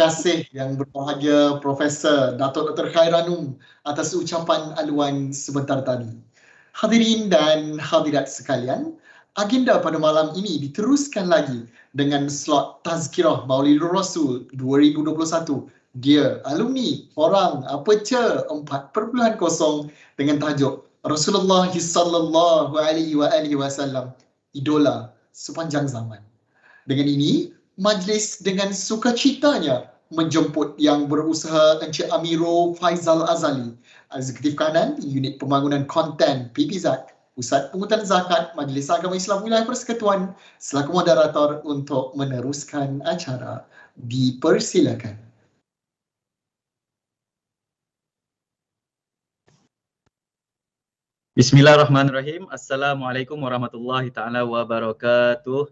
kasih yang berbahagia Profesor Datuk Dr. Khairanum atas ucapan aluan sebentar tadi. Hadirin dan hadirat sekalian, agenda pada malam ini diteruskan lagi dengan slot Tazkirah Maulidur Rasul 2021. Dear Alumni Forum Aperture 4.0 dengan tajuk Rasulullah sallallahu alaihi wasallam, idola sepanjang zaman. Dengan ini, majlis dengan sukacitanya menjemput yang berusaha Encik Amiro Faizal Azali, Eksekutif Kanan Unit Pembangunan Konten PPZ, Pusat Pungutan Zakat Majlis Agama Islam Wilayah Persekutuan selaku moderator untuk meneruskan acara. Dipersilakan. Bismillahirrahmanirrahim. Assalamualaikum warahmatullahi taala wabarakatuh.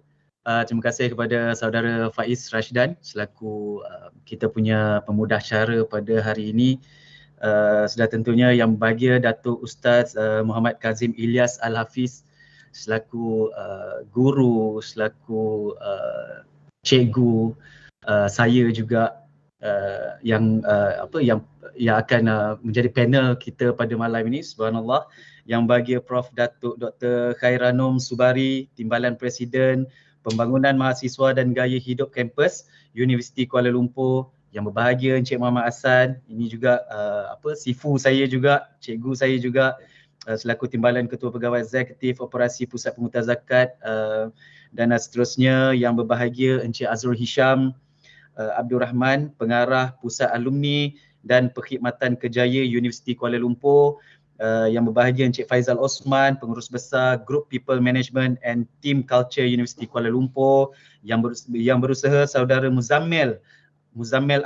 Terima kasih kepada saudara Faiz Rashidan selaku kita punya pemudasyara pada hari ini. Sudah tentunya yang bahagia Datuk Ustaz Muhammad Kazim Ilyas Al-Hafiz selaku guru, selaku cikgu, saya juga yang akan menjadi panel kita pada malam ini. Subhanallah. Yang bahagia Prof Datuk Dr. Khairanum Subari, Timbalan Presiden Pembangunan Mahasiswa dan Gaya Hidup Kampus Universiti Kuala Lumpur. Yang berbahagia Encik Muhammad Hassan, ini juga sifu saya juga, cikgu saya juga, selaku Timbalan Ketua Pegawai Eksekutif Operasi Pusat Pungutan Zakat, dan seterusnya. Yang berbahagia Encik Azrul Hisham Abdul Rahman, Pengarah Pusat Alumni dan Perkhidmatan Kejaya Universiti Kuala Lumpur. Yang berbahagia Encik Faizal Osman, Pengurus Besar Group People Management and Team Culture Universiti Kuala Lumpur. Yang berusaha saudara Muzammil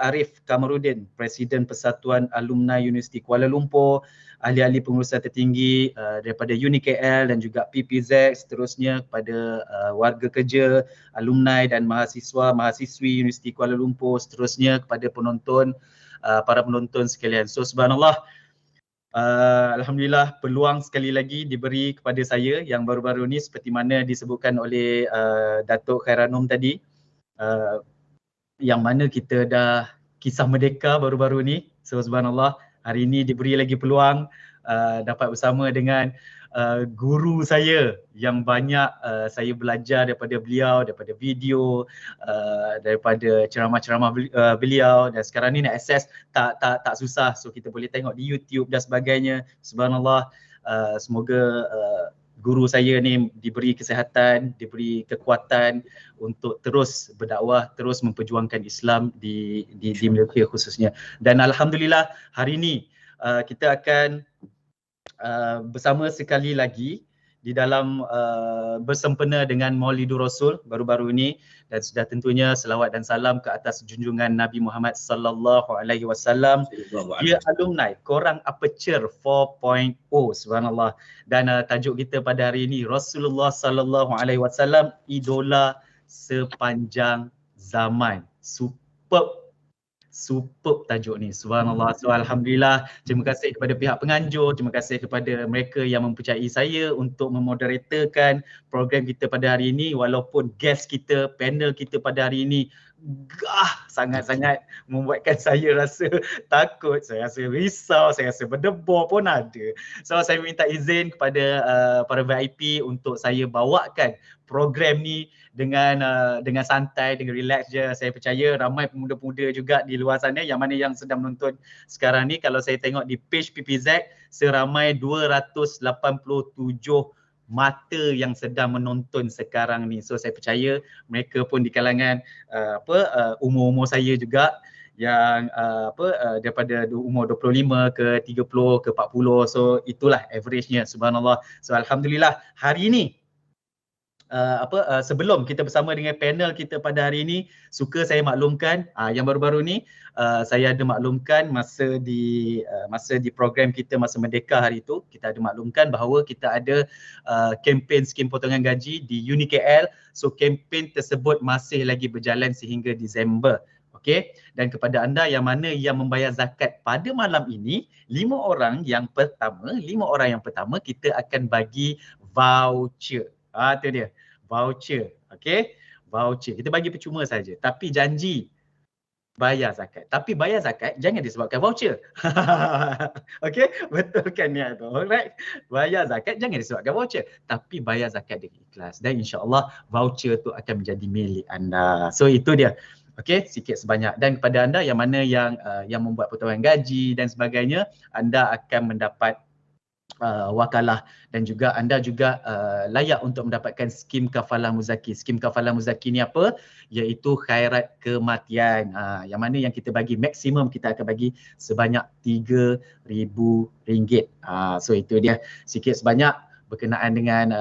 Arif Kamarudin, Presiden Persatuan Alumni Universiti Kuala Lumpur, ahli-ahli pengurusan tertinggi daripada UniKL dan juga PPZ, seterusnya kepada warga kerja, alumni dan mahasiswa-mahasiswi Universiti Kuala Lumpur, seterusnya kepada penonton, para penonton sekalian. So subhanallah, alhamdulillah peluang sekali lagi diberi kepada saya yang baru-baru ni seperti mana disebutkan oleh Datuk Khairanum tadi, yang mana kita dah kisah merdeka baru-baru ni. So subhanallah, hari ini diberi lagi peluang dapat bersama dengan guru saya yang banyak saya belajar daripada beliau, daripada video, daripada ceramah-ceramah beliau, dan sekarang ni nak akses tak susah. So kita boleh tengok di YouTube dan sebagainya. Subhanallah, semoga guru saya ni diberi kesihatan, diberi kekuatan untuk terus berdakwah, terus memperjuangkan Islam di Malaysia khususnya. Dan alhamdulillah hari ini kita akan bersama sekali lagi di dalam bersempena dengan Maulidur Rasul baru-baru ini, dan sudah tentunya selawat dan salam ke atas junjungan Nabi Muhammad sallallahu alaihi wasallam. Dia alumni korang Aperture 4.0, subhanallah. Dan tajuk kita pada hari ini Rasulullah sallallahu alaihi wasallam, idola sepanjang zaman. Superb tajuk ni, subhanallah. So alhamdulillah, terima kasih kepada pihak penganjur, terima kasih kepada mereka yang mempercayai saya untuk memoderatorkan program kita pada hari ini, walaupun guest kita, panel kita pada hari ini sangat-sangat membuatkan saya rasa takut, saya rasa risau, saya rasa berdebar pun ada. So saya minta izin kepada para VIP untuk saya bawakan program ni dengan santai, dengan relax je. Saya percaya ramai pemuda-pemuda juga di luar sana yang mana yang sedang menonton sekarang ni. Kalau saya tengok di page PPZ, seramai 287 mata yang sedang menonton sekarang ni. So saya percaya mereka pun di kalangan umur-umur saya juga, yang daripada umur 25 ke 30 ke 40. So itulah average-nya, subhanallah. So alhamdulillah hari ini sebelum kita bersama dengan panel kita pada hari ini, suka saya maklumkan yang baru-baru ni saya ada maklumkan masa di program kita masa Merdeka hari itu, kita ada maklumkan bahawa kita ada kempen skim potongan gaji di UniKL. So kempen tersebut masih lagi berjalan sehingga Disember. Okey, dan kepada anda yang mana yang membayar zakat pada malam ini, 5 orang yang pertama kita akan bagi voucher. Tu dia, voucher. Okey, voucher. Kita bagi percuma saja, tapi janji bayar zakat. Tapi bayar zakat jangan disebabkan voucher. Okey, betulkan niat tu. Alright. Bayar zakat jangan disebabkan voucher, tapi bayar zakat dengan ikhlas dan insya-Allah voucher tu akan menjadi milik anda. So itu dia. Okey, sikit sebanyak. Dan kepada anda yang mana yang membuat potongan gaji dan sebagainya, anda akan mendapat wakalah dan juga anda juga layak untuk mendapatkan skim kafalah muzaki. Skim kafalah muzaki ni apa? Iaitu khairat kematian. Yang mana yang kita bagi maksimum kita akan bagi sebanyak RM3,000. So itu dia sikit sebanyak berkenaan dengan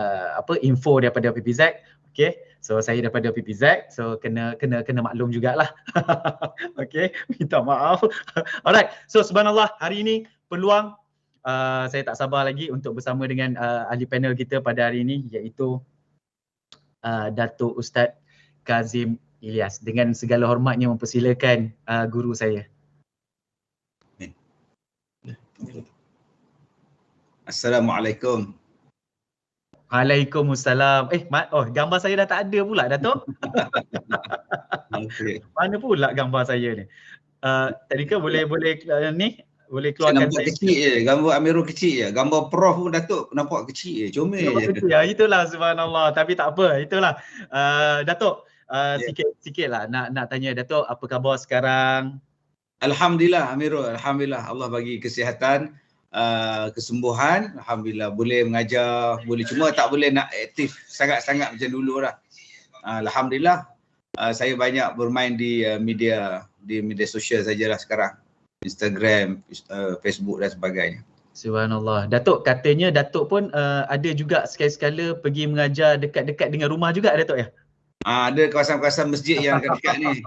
info daripada PPZ. Okey. So saya daripada PPZ, so kena maklum jugalah. Okey, minta maaf. Alright. So subhanallah, hari ini peluang saya tak sabar lagi untuk bersama dengan ahli panel kita pada hari ini, iaitu Datuk Ustaz Kazim Ilyas. Dengan segala hormatnya mempersilakan guru saya. Assalamualaikum. Waalaikumsalam. Gambar saya dah tak ada pula, Datuk. Okay. Mana pula gambar saya ni? Tadi ke boleh ni? Boleh Saya keluarkan nampak kecil je, gambar Amirul kecil je. Gambar Prof pun Datuk nampak kecil je, comel je. Kecil, itulah subhanallah. Tapi tak apa, itulah. Datuk, sikit lah nak tanya Datuk, apa khabar sekarang? Alhamdulillah Amirul, alhamdulillah Allah bagi kesihatan, kesembuhan, alhamdulillah boleh mengajar, boleh, cuma tak boleh nak aktif sangat-sangat macam dulu lah. Alhamdulillah saya banyak bermain di media sosial sajalah sekarang. Instagram, Facebook dan sebagainya. Subhanallah. Datuk, katanya Datuk pun ada juga sekali-sekala pergi mengajar dekat-dekat dengan rumah juga, Datuk ya? Ada kawasan-kawasan masjid yang dekat-dekat ni.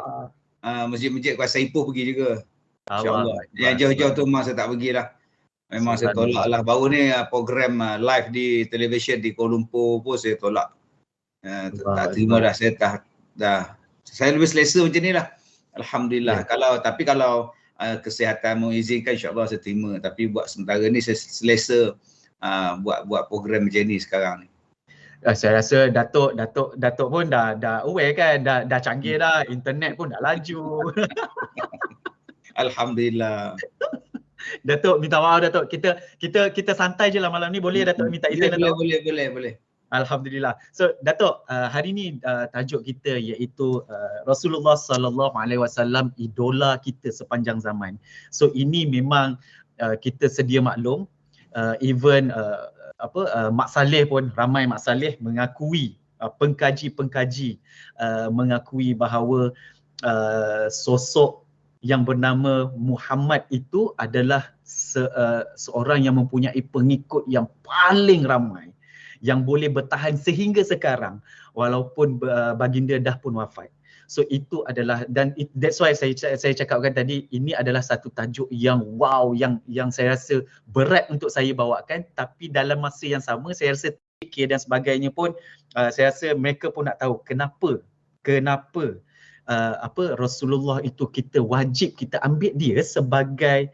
Masjid-masjid kawasan Ipoh pergi juga. InsyaAllah. Yang jauh-jauh tu memang saya tak pergilah. Memang saya tolak lah. Baru ni program live di televisyen di Kuala Lumpur pun saya tolak. Tak terima dah. Saya lebih selesa macam ni lah. Alhamdulillah. Tapi kalau kesihatan mengizinkan, insyaAllah saya terima. Tapi buat sementara ni saya selesa buat program macam ni sekarang ni. Saya rasa Datuk pun dah aware kan, dah canggih dah, internet pun dah laju. Alhamdulillah. Datuk, minta maaf Datuk. Kita santai je lah malam ni, boleh Datuk minta izin Datuk? Boleh. Alhamdulillah. So Datuk, hari ni tajuk kita iaitu Rasulullah SAW idola kita sepanjang zaman. So ini memang kita sedia maklum, even Mak Saleh pun, ramai Mak Saleh mengakui, pengkaji-pengkaji mengakui bahawa sosok yang bernama Muhammad itu adalah seorang yang mempunyai pengikut yang paling ramai, yang boleh bertahan sehingga sekarang walaupun baginda dah pun wafat. So itu adalah, dan that's why saya cakapkan tadi, ini adalah satu tajuk yang wow, yang saya rasa berat untuk saya bawakan, tapi dalam masa yang sama saya rasa fikir dan sebagainya pun saya rasa mereka pun nak tahu kenapa Rasulullah itu kita wajib kita ambil dia sebagai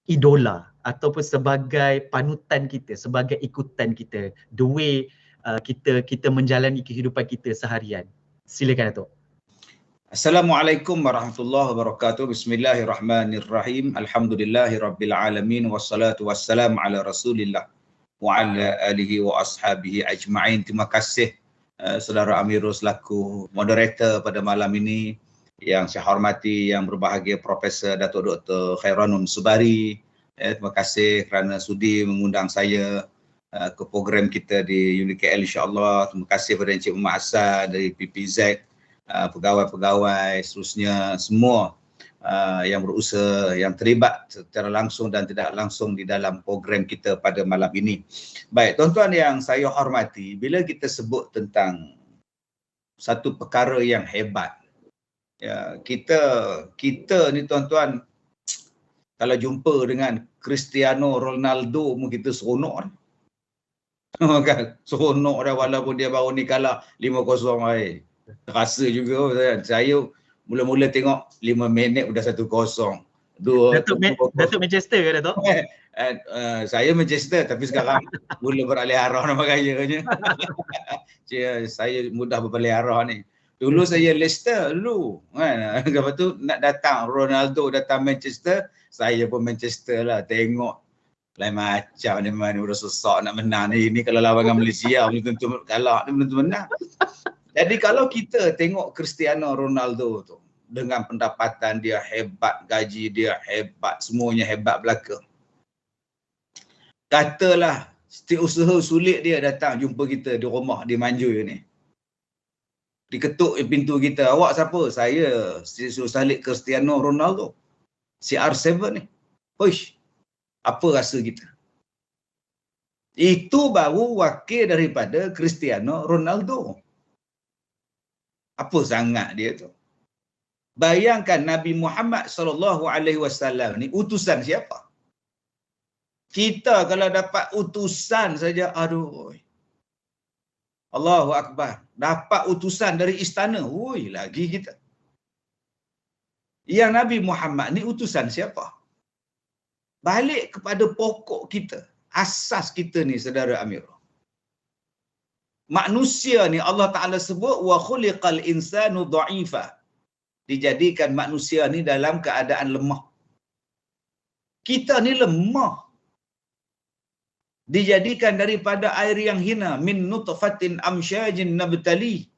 idola ataupun sebagai panutan kita, sebagai ikutan kita, the way kita menjalani kehidupan kita seharian. Silakan Datuk. Assalamualaikum warahmatullahi wabarakatuh. Bismillahirrahmanirrahim. Alhamdulillahirabbil alamin wassalatu wassalamu ala Rasulillah wa ala alihi wa ashabihi ajma'in. Terima kasih Saudara Amirul selaku moderator pada malam ini. Yang saya hormati, yang berbahagia Profesor Datuk Dr. Khairannun Subari. Terima kasih kerana sudi mengundang saya ke program kita di UniKL insya-Allah. Terima kasih kepada Encik Muhammad Hassan dari PPZ, pegawai-pegawai seterusnya, semua yang berusaha, yang terlibat secara langsung dan tidak langsung di dalam program kita pada malam ini. Baik, tuan-tuan yang saya hormati, bila kita sebut tentang satu perkara yang hebat, ya, kita ni tuan-tuan, kalau jumpa dengan Cristiano Ronaldo pun kita seronok kan? Seronok dah, walaupun dia baru ni kalah 5-0 air. Rasa juga kan. Saya mula-mula tengok 5 minit dah 1-0. Datuk Manchester ke Datuk? Saya Manchester tapi sekarang mula beralih arah nama gayanya. Saya mudah beralih arah ni. Dulu saya Leicester dulu. Kan? Lepas tu nak datang Ronaldo datang Manchester, saya pun Manchester lah. Tengok lain macam ni mana udah susah nak menang ni. Ini kalau lawan dengan Malaysia belum tentu kalah, belum tentu menang. Jadi kalau kita tengok Cristiano Ronaldo tu dengan pendapatan dia hebat, gaji dia hebat, semuanya hebat belaka. Katalah setiausaha sulit dia datang jumpa kita di rumah di Manjui ni. Diketuk pintu kita, awak siapa? Saya Salik Cristiano Ronaldo. CR7 ni. Push. Apa rasa kita? Itu baru wakil daripada Cristiano Ronaldo. Apa sangat dia tu? Bayangkan Nabi Muhammad SAW ni utusan siapa? Kita kalau dapat utusan saja, aduh. Allahu Akbar. Dapat utusan dari istana, woi lagi kita. Yang Nabi Muhammad ni utusan siapa? Balik kepada pokok kita, asas kita ni saudara Amirah. Manusia ni Allah Ta'ala sebut wa khuliqal insanu dha'ifa. Dijadikan manusia ni dalam keadaan lemah. Kita ni lemah. Dijadikan daripada air yang hina, min nutfatin amsyajin nabtali.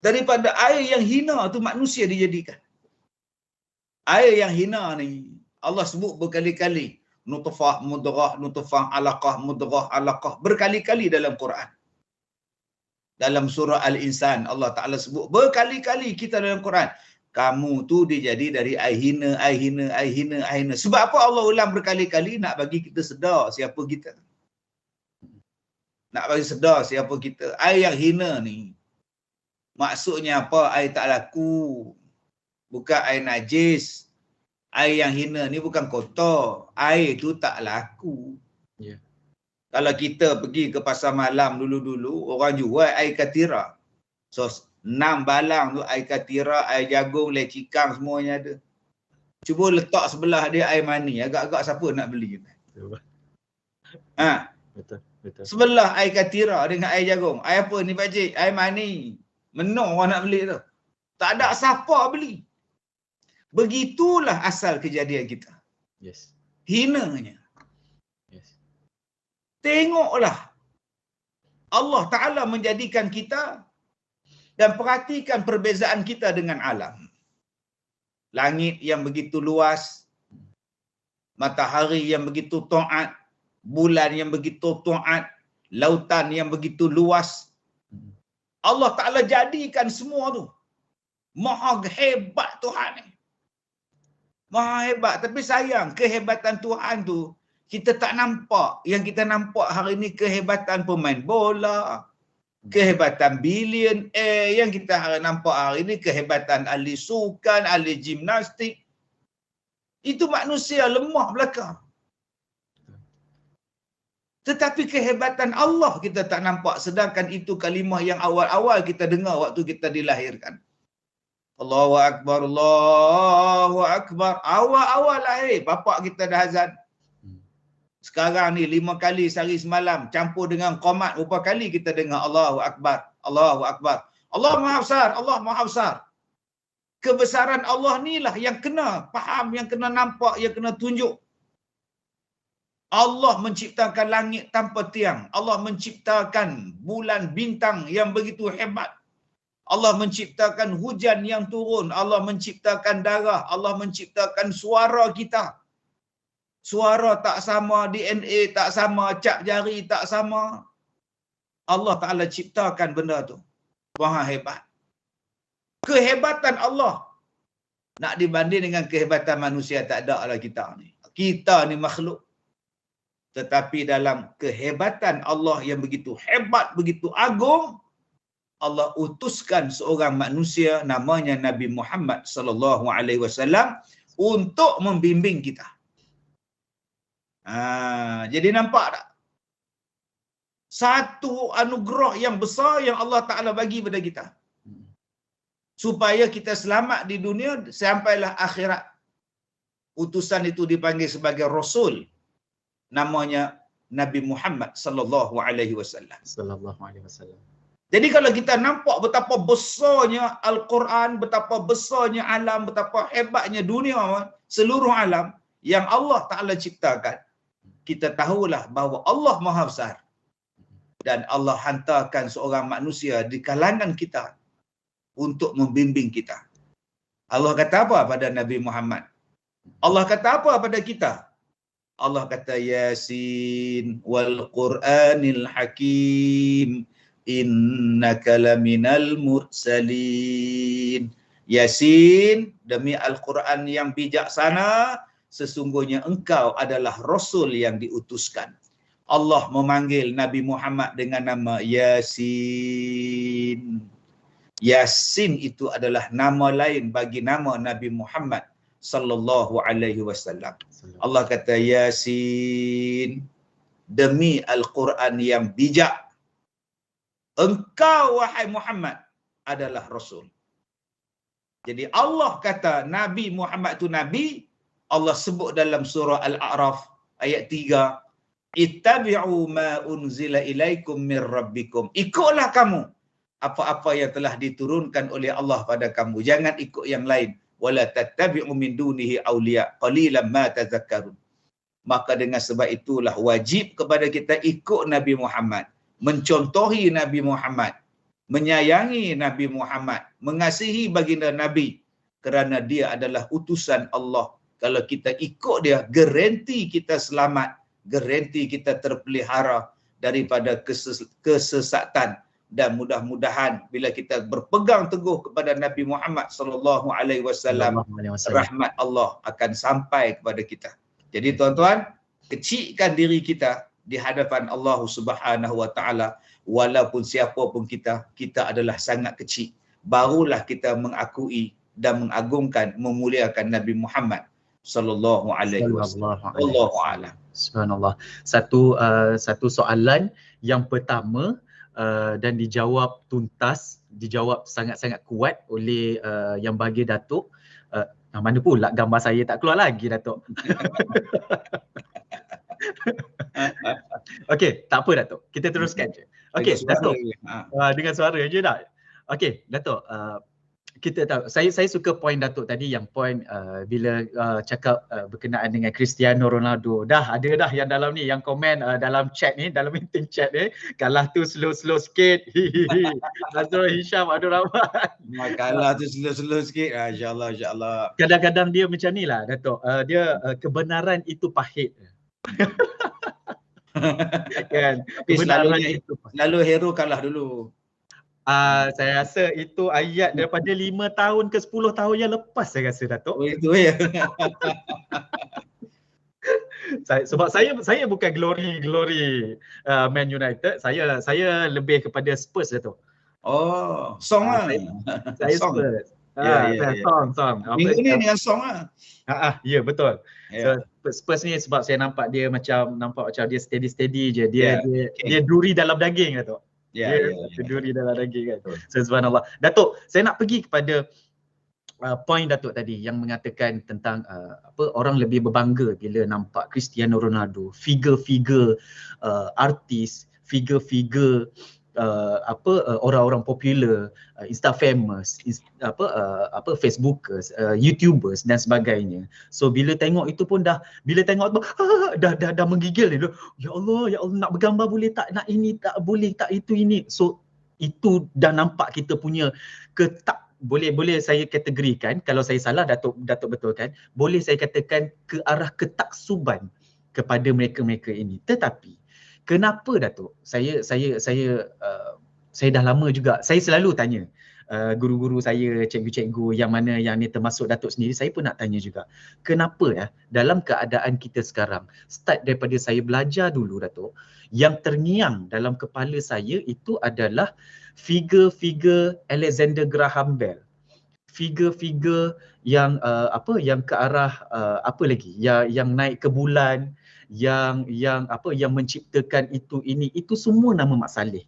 Daripada air yang hina tu manusia dijadikan. Air yang hina ni Allah sebut berkali-kali, nutfah, mudghah, nutfah, alaqah, mudghah, alaqah, berkali-kali dalam Quran. Dalam surah Al-Insan Allah Ta'ala sebut berkali-kali kita dalam Quran, kamu tu dijadi dari air hina, air hina, air hina, air hina. Sebab apa Allah ulang berkali-kali? Nak bagi kita sedar siapa kita. Nak bagi sedar siapa kita. Air yang hina ni maksudnya apa? Air tak laku. Bukan air najis. Air yang hina ni bukan kotor. Air tu tak laku. Yeah. Kalau kita pergi ke pasar malam dulu-dulu, orang jual air katira. So, 6 balang tu air katira, air jagung, lecikang semuanya ada. Cuba letak sebelah dia air mani. Agak-agak siapa nak beli? Ha? Betul. Sebelah air katira dengan air jagung. Air apa ni pakcik? Air mani. Menang orang nak beli tu. Tak ada siapa beli. Begitulah asal kejadian kita. Yes. Hinanya. Yes. Tengoklah. Allah Ta'ala menjadikan kita dan perhatikan perbezaan kita dengan alam. Langit yang begitu luas, matahari yang begitu taat, bulan yang begitu taat, lautan yang begitu luas. Allah Ta'ala jadikan semua tu. Maha hebat Tuhan ni. Maha hebat. Tapi sayang, kehebatan Tuhan tu kita tak nampak. Yang kita nampak hari ni kehebatan pemain bola, kehebatan billionaire. Yang kita nampak hari ni kehebatan ahli sukan, ahli gimnastik. Itu manusia lemah belakang. Tetapi kehebatan Allah kita tak nampak. Sedangkan itu kalimah yang awal-awal kita dengar waktu kita dilahirkan. Allahu Akbar, Allahu Akbar. Awal-awal lahir, bapak kita dah azan. Sekarang ni 5 kali sehari semalam, campur dengan qomat, berapa kali kita dengar Allahu Akbar, Allahu Akbar. Allah Maha Besar, Allah Maha Besar. Kebesaran Allah ni lah yang kena faham, yang kena nampak, yang kena tunjuk. Allah menciptakan langit tanpa tiang. Allah menciptakan bulan bintang yang begitu hebat. Allah menciptakan hujan yang turun. Allah menciptakan darah. Allah menciptakan suara kita. Suara tak sama, DNA tak sama, cap jari tak sama. Allah Ta'ala ciptakan benda tu. Maha hebat. Kehebatan Allah nak dibanding dengan kehebatan manusia tak ada lah kita ni. Kita ni makhluk. Tetapi dalam kehebatan Allah yang begitu hebat, begitu agung, Allah utuskan seorang manusia namanya Nabi Muhammad sallallahu alaihi wasallam untuk membimbing kita. Jadi nampak tak? Satu anugerah yang besar yang Allah Ta'ala bagi pada kita. Supaya kita selamat di dunia sampailah akhirat. Utusan itu dipanggil sebagai Rasul. Namanya Nabi Muhammad sallallahu alaihi wasallam. Sallallahu alaihi wasallam. Jadi kalau kita nampak betapa besarnya Al-Quran, betapa besarnya alam, betapa hebatnya dunia, seluruh alam yang Allah Ta'ala ciptakan, kita tahulah bahawa Allah Maha Besar. Dan Allah hantarkan seorang manusia di kalangan kita untuk membimbing kita. Allah kata apa pada Nabi Muhammad? Allah kata apa pada kita? Allah kata Yasin wal Qur'anil Hakim innaka laminal mursalin. Yasin, demi Al-Quran yang bijaksana, sesungguhnya engkau adalah Rasul yang diutuskan. Allah memanggil Nabi Muhammad dengan nama Yasin. Yasin itu adalah nama lain bagi nama Nabi Muhammad sallallahu alaihi wasallam. Allah kata Yasin, demi Al-Quran yang bijak, engkau wahai Muhammad adalah Rasul. Jadi Allah kata Nabi Muhammad itu Nabi. Allah sebut dalam surah Al-A'raf ayat 3, ittabi'u ma unzila ilaikum min rabbikum. Ikutlah kamu apa-apa yang telah diturunkan oleh Allah pada kamu. Jangan ikut yang lain. Wala tattabi'u min dunihi awliya qalilan ma tadhakkarun. Maka dengan sebab itulah wajib kepada kita ikut Nabi Muhammad, mencontohi Nabi Muhammad, menyayangi Nabi Muhammad, mengasihi baginda Nabi, kerana dia adalah utusan Allah. Kalau kita ikut dia, garanti kita selamat, garanti kita terpelihara daripada kesesatan. Dan mudah-mudahan bila kita berpegang teguh kepada Nabi Muhammad sallallahu alaihi wasallam, rahmat Allah akan sampai kepada kita. Jadi tuan-tuan, kecilkan diri kita di hadapan Allah Subhanahu wa taala. Walaupun siapa pun kita adalah sangat kecil. Barulah kita mengakui dan mengagungkan, memuliakan Nabi Muhammad sallallahu alaihi wasallam. Allahu a'lam. Subhanallah. Satu soalan yang pertama dan dijawab tuntas, dijawab sangat-sangat kuat oleh yang bagi Datuk. Mana pula gambar saya tak keluar lagi, Datuk. Okey, tak apa Datuk. Kita teruskan je. Okey, Datuk. Dengan suara je dah. Okey, Datuk. Kita tahu, saya suka poin Datuk tadi, yang poin bila cakap berkenaan dengan Cristiano Ronaldo. Dah ada dah yang dalam ni, yang komen dalam chat ni, dalam meeting chat ni, kalah tu slow sikit. Azrul Hisham Abdul Rahman. Kalah tu slow sikit. InsyaAllah. Kadang-kadang dia macam ni lah Datuk. Dia kebenaran itu pahit. Kan? Kebenaran itu pahit. Lalu hero kalah dulu. Saya rasa itu ayat daripada 5 tahun ke 10 tahun yang lepas, saya rasa Datuk. Oh, itu ya. Sebab saya bukan glory Man United. Saya lebih kepada Spurs Datuk. Oh, song lah. Saya song. Spurs. Ya. Song. Minggu ni dengan song lah. Ya, betul. Yeah. So, Spurs ni sebab saya nampak dia macam dia steady je. Dia duri dalam daging Datuk. Dia duri dalam daging kan. So, subhanallah. Datuk, saya nak pergi kepada poin Datuk tadi yang mengatakan tentang orang lebih berbangga bila nampak Cristiano Ronaldo, figure artis, figure orang-orang popular, Insta famous, Facebookers, YouTubers dan sebagainya. So bila tengok itu pun dah menggigil dia. Ya Allah nak bergambar boleh tak, nak ini tak boleh tak, itu ini. So itu dah nampak kita punya boleh saya kategorikan, kalau saya salah Datuk betulkan, boleh saya katakan ke arah ketaksuban kepada mereka ini. Tetapi kenapa Datuk? Saya dah lama juga, saya selalu tanya guru-guru saya, cikgu-cikgu yang mana yang ni termasuk Datuk sendiri, saya pun nak tanya juga. Kenapa dalam keadaan kita sekarang, start daripada saya belajar dulu Datuk, yang terngiang dalam kepala saya itu adalah figure Alexander Graham Bell. Figure yang yang ke arah apa lagi? Yang naik ke bulan, yang menciptakan itu semua nama Mak Saleh.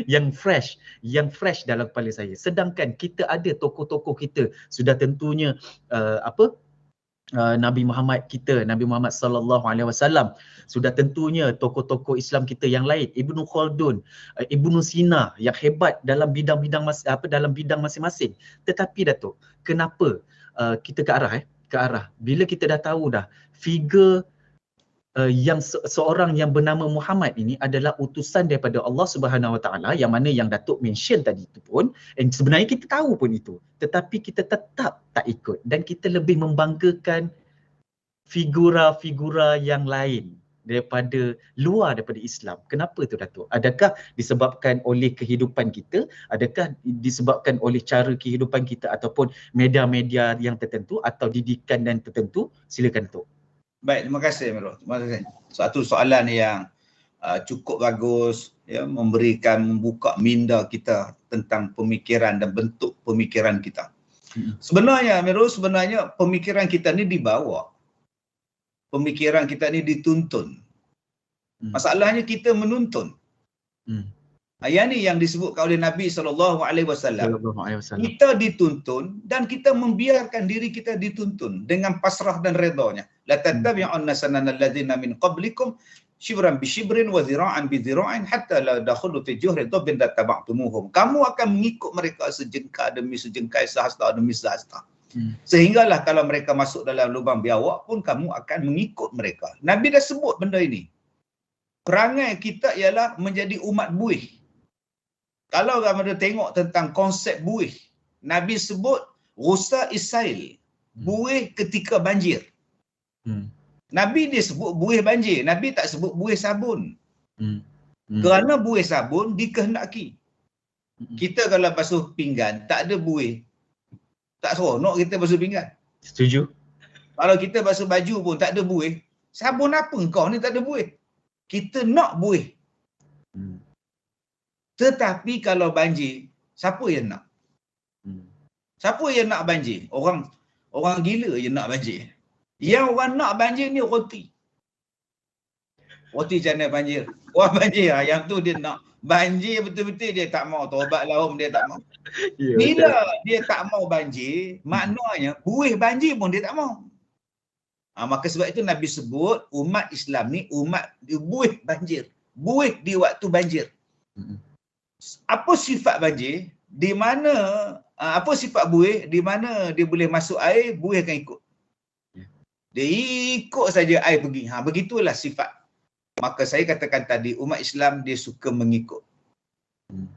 yang fresh dalam kepala saya. Sedangkan kita ada tokoh-tokoh kita sudah tentunya Nabi Muhammad kita, Nabi Muhammad sallallahu alaihi wasallam. Sudah tentunya tokoh-tokoh Islam kita yang lain, Ibnu Khaldun, Ibnu Sina yang hebat dalam bidang-bidang dalam bidang masing-masing. Tetapi Datuk, kenapa kita ke arah bila kita dah tahu dah figure yang seorang yang bernama Muhammad ini adalah utusan daripada Allah Subhanahu Wa Taala, yang mana yang Datuk mention tadi itu pun, sebenarnya kita tahu pun itu, tetapi kita tetap tak ikut dan kita lebih membanggakan figura-figura yang lain daripada luar daripada Islam. Kenapa tu Datuk? Adakah disebabkan oleh kehidupan kita? Adakah disebabkan oleh cara kehidupan kita ataupun media-media yang tertentu atau didikan dan tertentu? Silakan Datuk. Baik, terima kasih Amirul. Terima kasih. Satu soalan yang cukup bagus, ya, membuka minda kita tentang pemikiran dan bentuk pemikiran kita. Sebenarnya Amirul, pemikiran kita ni dibawa. Pemikiran kita ni dituntun. Masalahnya kita menuntun. Yang ni yang disebutkan oleh Nabi SAW. Kita dituntun dan kita membiarkan diri kita dituntun dengan pasrah dan redanya. La tattabi'unna sanana alladhina min qablikum shibran bi shibrin wa zira'an bi zira'in hatta la dakhulu fi juhri dhabbin lattaba'tumuhum. Kamu akan mengikut mereka sejengkal demi sejengkal, sehasta demi sehasta. Sehinggalah kalau mereka masuk dalam lubang biawak pun kamu akan mengikut mereka. Nabi dah sebut benda ini. Perangai kita ialah menjadi umat buih. Kalau kamu tengok tentang konsep buih, Nabi sebut rusa isail, buih ketika banjir. Nabi dia sebut buih banjir, Nabi tak sebut buih sabun. Kerana buih sabun dikehendaki. Kita kalau basuh pinggan tak ada buih, tak seronok kita basuh pinggan. Setuju. Kalau kita basuh baju pun tak ada buih, sabun apa kau ni tak ada buih? Kita nak buih. Tetapi kalau banjir, siapa yang nak? Siapa yang nak banjir? Orang gila je nak banjir. Yang orang nak banjir ni roti. Roti macam mana banjir? Orang banjir lah, yang tu dia nak. Banjir betul-betul dia tak mau. Taubat lahum dia tak mau. Bila dia tak mau banjir, maknanya buih banjir pun dia tak mau. Maka sebab itu Nabi sebut umat Islam ni umat buih banjir. Buih di waktu banjir. Apa sifat banjir? Di mana apa sifat buih? Di mana dia boleh masuk air, buih akan ikut. Dia ikut saja air pergi. Begitulah sifat. Maka saya katakan tadi umat Islam dia suka mengikut.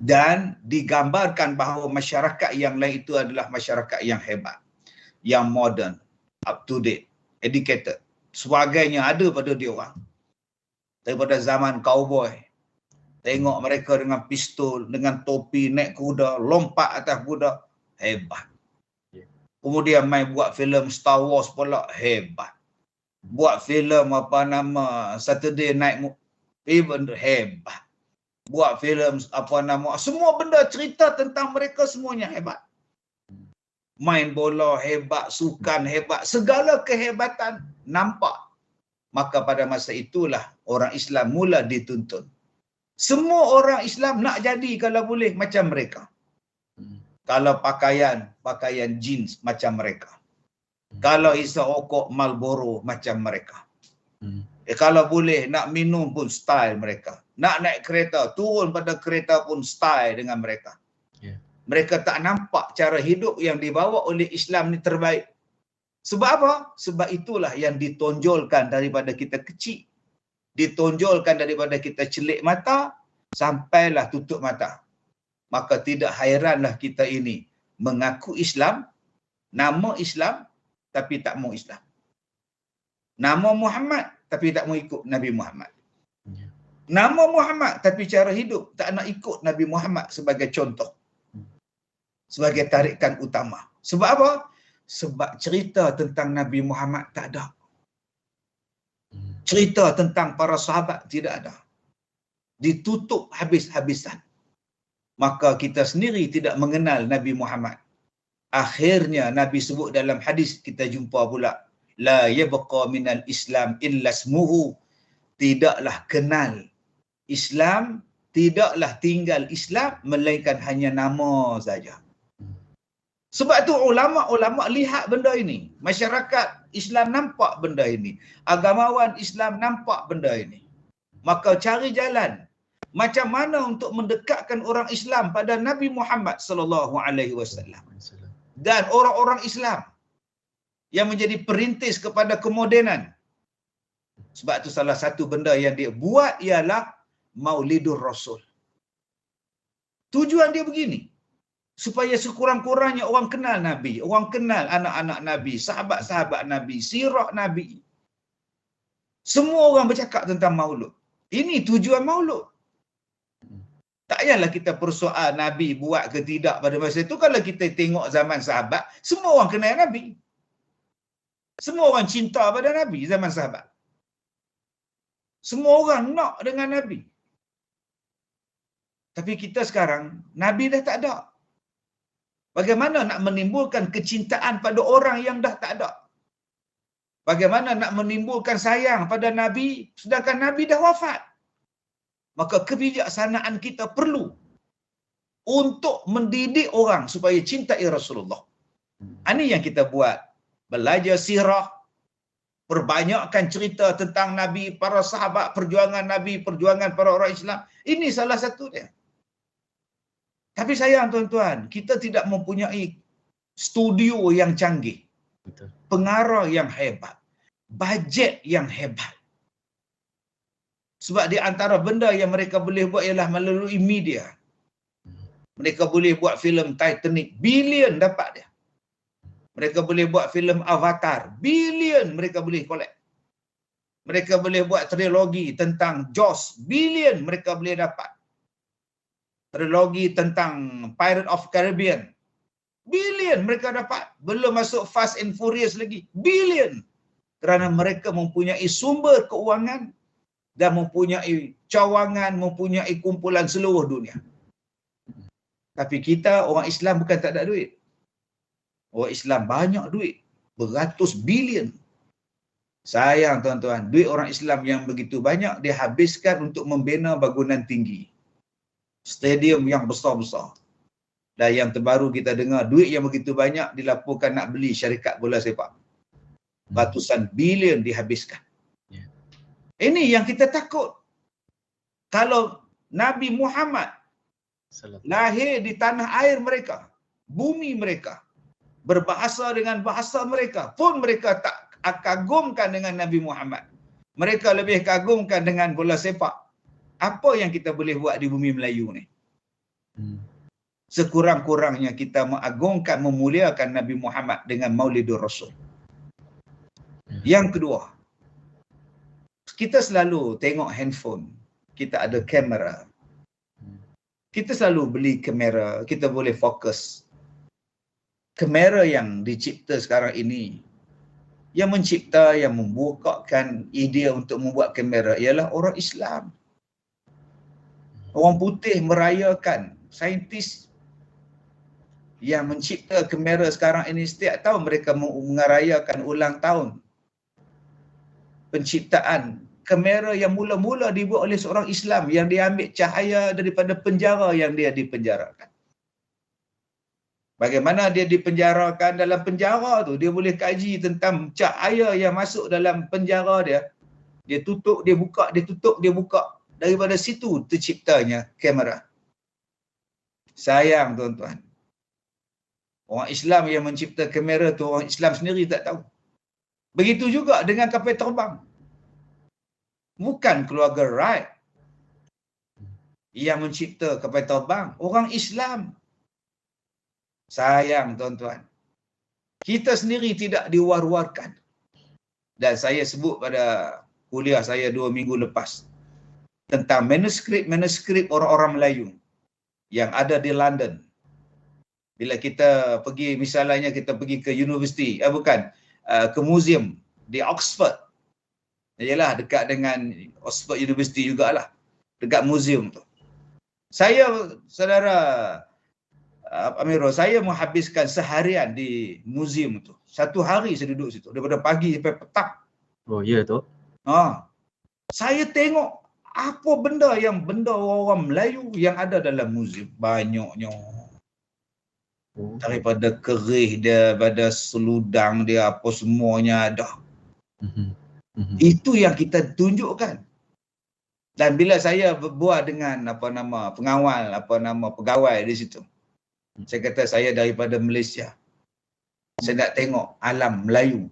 Dan digambarkan bahawa masyarakat yang lain itu adalah masyarakat yang hebat, yang modern, up to date, educated. Sebagainya ada pada dia orang. Daripada zaman cowboy. Tengok mereka dengan pistol, dengan topi, naik kuda, lompat atas kuda. Hebat. Kemudian main buat filem Star Wars pula. Hebat. Buat filem Saturday Night Even. Hebat. Buat filem semua benda cerita tentang mereka semuanya hebat. Main bola hebat, sukan hebat, segala kehebatan nampak. Maka pada masa itulah orang Islam mula dituntun. Semua orang Islam nak jadi kalau boleh macam mereka. Kalau pakaian jeans macam mereka. Kalau isap rokok Marlboro macam mereka. Kalau boleh nak minum pun style mereka. Nak naik kereta, turun pada kereta pun style dengan mereka. Mereka tak nampak cara hidup yang dibawa oleh Islam ni terbaik. Sebab apa? Sebab itulah yang ditonjolkan daripada kita kecil. Ditonjolkan daripada kita celik mata sampailah tutup mata. Maka tidak hairanlah kita ini mengaku Islam, nama Islam tapi tak mau Islam. Nama Muhammad tapi tak mau ikut Nabi Muhammad. Nama Muhammad tapi cara hidup tak nak ikut Nabi Muhammad sebagai contoh. Sebagai tarikan utama. Sebab apa? Sebab cerita tentang Nabi Muhammad tak ada. Cerita tentang para sahabat tidak ada. Ditutup habis-habisan. Maka kita sendiri tidak mengenal Nabi Muhammad. Akhirnya Nabi sebut dalam hadis kita jumpa pula. La yabqa minal Islam illa ismuhu. Tidaklah kenal Islam, tidaklah tinggal Islam melainkan hanya nama saja. Sebab tu ulama-ulama lihat benda ini. Masyarakat Islam nampak benda ini. Agamawan Islam nampak benda ini. Maka cari jalan macam mana untuk mendekatkan orang Islam pada Nabi Muhammad sallallahu alaihi wasallam dan orang-orang Islam yang menjadi perintis kepada kemodenan. Sebab itu salah satu benda yang dia buat ialah Maulidur Rasul. Tujuan dia begini, supaya sekurang-kurangnya orang kenal Nabi, orang kenal anak-anak Nabi, sahabat-sahabat Nabi, sirah Nabi. Semua orang bercakap tentang maulud. Ini tujuan maulud. Tak payahlah kita persoal Nabi buat ke tidak pada masa itu. Kalau kita tengok zaman sahabat, semua orang kenal Nabi. Semua orang cinta pada Nabi zaman sahabat. Semua orang nak dengan Nabi. Tapi kita sekarang, Nabi dah tak ada. Bagaimana nak menimbulkan kecintaan pada orang yang dah tak ada? Bagaimana nak menimbulkan sayang pada Nabi sedangkan Nabi dah wafat? Maka kebijaksanaan kita perlu untuk mendidik orang supaya cintai Rasulullah. Ini yang kita buat. Belajar sirah, perbanyakkan cerita tentang Nabi, para sahabat, perjuangan Nabi, perjuangan para orang Islam. Ini salah satunya. Tapi sayang tuan-tuan, kita tidak mempunyai studio yang canggih. Betul. Pengarah yang hebat, bajet yang hebat. Sebab di antara benda yang mereka boleh buat ialah melalui media. Mereka boleh buat filem Titanic, bilion dapat dia. Mereka boleh buat filem Avatar, bilion mereka boleh collect. Mereka boleh buat trilogi tentang Jaws, bilion mereka boleh dapat. Trilogi tentang Pirate of Caribbean, bilion mereka dapat. Belum masuk Fast and Furious lagi, bilion. Kerana mereka mempunyai sumber keuangan dan mempunyai cawangan, mempunyai kumpulan seluruh dunia. Tapi kita orang Islam bukan tak ada duit. Orang Islam banyak duit, beratus bilion. Sayang tuan-tuan, duit orang Islam yang begitu banyak dihabiskan untuk membina bangunan tinggi, stadium yang besar-besar. Dan yang terbaru kita dengar, duit yang begitu banyak dilaporkan nak beli syarikat bola sepak. Ratusan bilion dihabiskan. Ini yang kita takut. Kalau Nabi Muhammad lahir di tanah air mereka, bumi mereka, berbahasa dengan bahasa mereka, pun mereka tak kagumkan dengan Nabi Muhammad. Mereka lebih kagumkan dengan bola sepak. Apa yang kita boleh buat di bumi Melayu ni? Sekurang-kurangnya kita mengagungkan, memuliakan Nabi Muhammad dengan Maulidur Rasul. Yang kedua, kita selalu tengok handphone, kita ada kamera. Kita selalu beli kamera, kita boleh fokus. Kamera yang dicipta sekarang ini, yang mencipta, yang membukakan idea untuk membuat kamera ialah orang Islam. Orang putih merayakan, saintis yang mencipta kamera sekarang ini setiap tahun mereka merayakan ulang tahun penciptaan kamera yang mula-mula dibuat oleh seorang Islam yang diambil cahaya daripada penjara yang dia dipenjarakan. Bagaimana dia dipenjarakan, dalam penjara tu dia boleh kaji tentang cahaya yang masuk dalam penjara dia. Dia tutup, dia buka, dia tutup, dia buka. Daripada situ terciptanya kamera. Sayang tuan-tuan, orang Islam yang mencipta kamera tu orang Islam sendiri tak tahu. Begitu juga dengan kapal terbang. Bukan keluarga Wright yang mencipta kapal terbang, orang Islam. Sayang tuan-tuan, kita sendiri tidak diwar-warkan. Dan saya sebut pada kuliah saya 2 minggu lepas tentang manuskrip orang-orang Melayu yang ada di London. Bila kita pergi, misalnya kita pergi ke universiti, ke museum di Oxford. Yalah, dekat dengan Oxford University jugalah, dekat museum tu. Saya, saudara Amirul, saya menghabiskan seharian di museum tu. 1 hari saya duduk situ, daripada pagi sampai petang. Oh, ya tu. Saya tengok apa benda orang Melayu yang ada dalam museum. Banyaknya. Oh. Daripada kerih dia, daripada seludang dia, apa semuanya ada. Itu yang kita tunjukkan. Dan bila saya berbual dengan pengawal, pegawai di situ, saya kata saya daripada Malaysia. Saya nak tengok alam Melayu,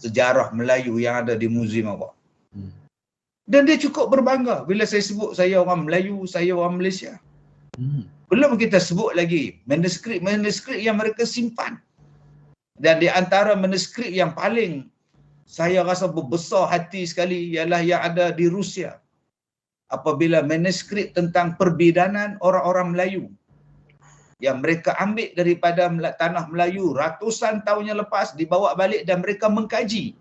sejarah Melayu yang ada di muzium awak. Dan dia cukup berbangga bila saya sebut saya orang Melayu, saya orang Malaysia. Belum kita sebut lagi manuskrip yang mereka simpan. Dan di antara manuskrip yang paling saya rasa berbesar hati sekali ialah yang ada di Rusia. Apabila manuskrip tentang perbidanan orang-orang Melayu yang mereka ambil daripada tanah Melayu ratusan tahun yang lepas, dibawa balik dan mereka mengkaji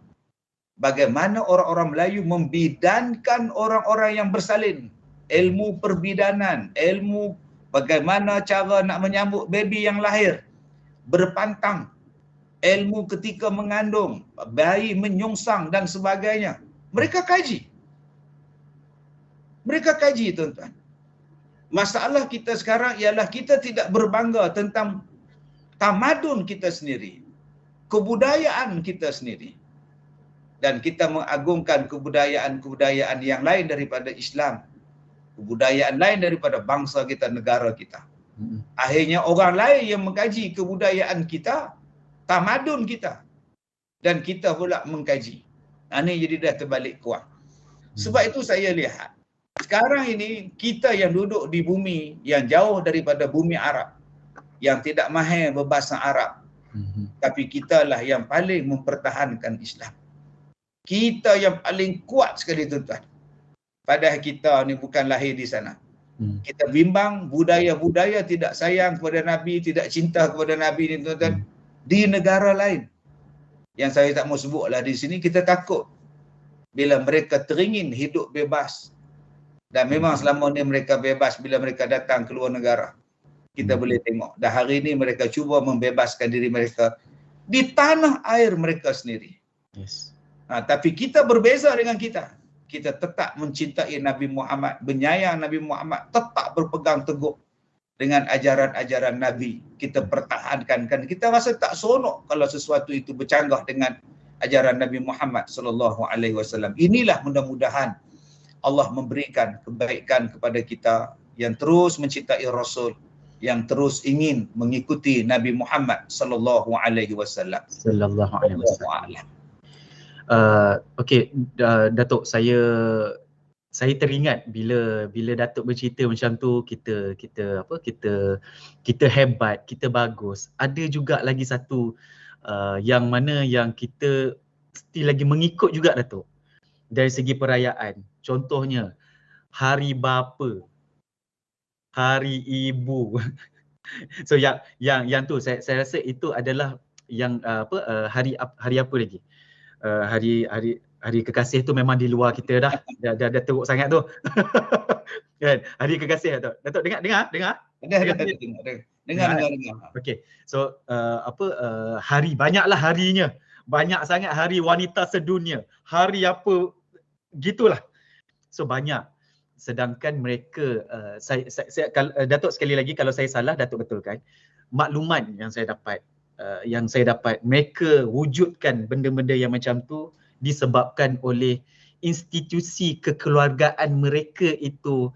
bagaimana orang-orang Melayu membidankan orang-orang yang bersalin. Ilmu perbidanan, ilmu bagaimana cara nak menyambut baby yang lahir, berpantang, ilmu ketika mengandung, bayi menyongsang dan sebagainya. Mereka kaji. Mereka kaji, tuan-tuan. Masalah kita sekarang ialah kita tidak berbangga tentang tamadun kita sendiri, kebudayaan kita sendiri. Dan kita mengagungkan kebudayaan-kebudayaan yang lain daripada Islam, kebudayaan lain daripada bangsa kita, negara kita. Akhirnya orang lain yang mengkaji kebudayaan kita, tamadun kita, dan kita pula mengkaji. Ini jadi dah terbalik kuat. Sebab itu saya lihat sekarang ini kita yang duduk di bumi yang jauh daripada bumi Arab, yang tidak mahir berbahasa Arab, tapi kitalah yang paling mempertahankan Islam. Kita yang paling kuat sekali, tuan-tuan. Padahal kita ni bukan lahir di sana. Kita bimbang budaya-budaya tidak sayang kepada Nabi, tidak cinta kepada Nabi ni, tuan-tuan, di negara lain. Yang saya tak mau sebutlah di sini, kita takut bila mereka teringin hidup bebas. Dan memang selama ni mereka bebas bila mereka datang ke luar negara. Kita boleh tengok. Dan hari ini mereka cuba membebaskan diri mereka di tanah air mereka sendiri. Yes. Tapi kita berbeza dengan kita. Kita tetap mencintai Nabi Muhammad, menyayang Nabi Muhammad, tetap berpegang teguh dengan ajaran-ajaran Nabi. Kita pertahankan. Kan kita rasa tak seronok kalau sesuatu itu bercanggah dengan ajaran Nabi Muhammad SAW. Inilah mudah-mudahan Allah memberikan kebaikan kepada kita yang terus mencintai Rasul, yang terus ingin mengikuti Nabi Muhammad sallallahu alaihi wasallam. Okey, Datuk, saya teringat bila Datuk bercerita macam tu, kita hebat, kita bagus. Ada juga lagi satu yang mana yang kita still lagi mengikut juga, Datuk, dari segi perayaan. Contohnya Hari Bapa, Hari Ibu. So yang tu saya rasa itu adalah yang hari apa lagi? Hari kekasih tu memang di luar kita dah teruk sangat tu. Kan? Hari kekasih tu. Datuk dengar? Dengar. Okey. So hari, banyaklah harinya. Banyak sangat hari wanita sedunia. Hari apa gitulah. So banyak. Sedangkan mereka saya Datuk, sekali lagi kalau saya salah, Datuk betulkan. Maklumat yang saya dapat, mereka wujudkan benda-benda yang macam tu disebabkan oleh institusi kekeluargaan mereka itu.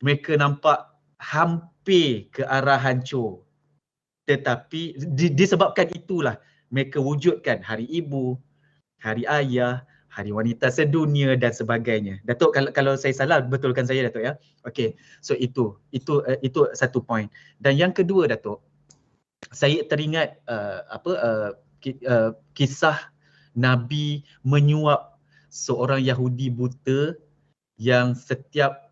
Mereka nampak hampir ke arah hancur. Tetapi disebabkan itulah mereka wujudkan Hari Ibu, Hari Ayah, Hari Wanita Sedunia dan sebagainya. Datuk, kalau saya salah, betulkan saya, Datuk, ya. Okey. So itu satu point. Dan yang kedua, Datuk, saya teringat kisah Nabi menyuap seorang Yahudi buta yang setiap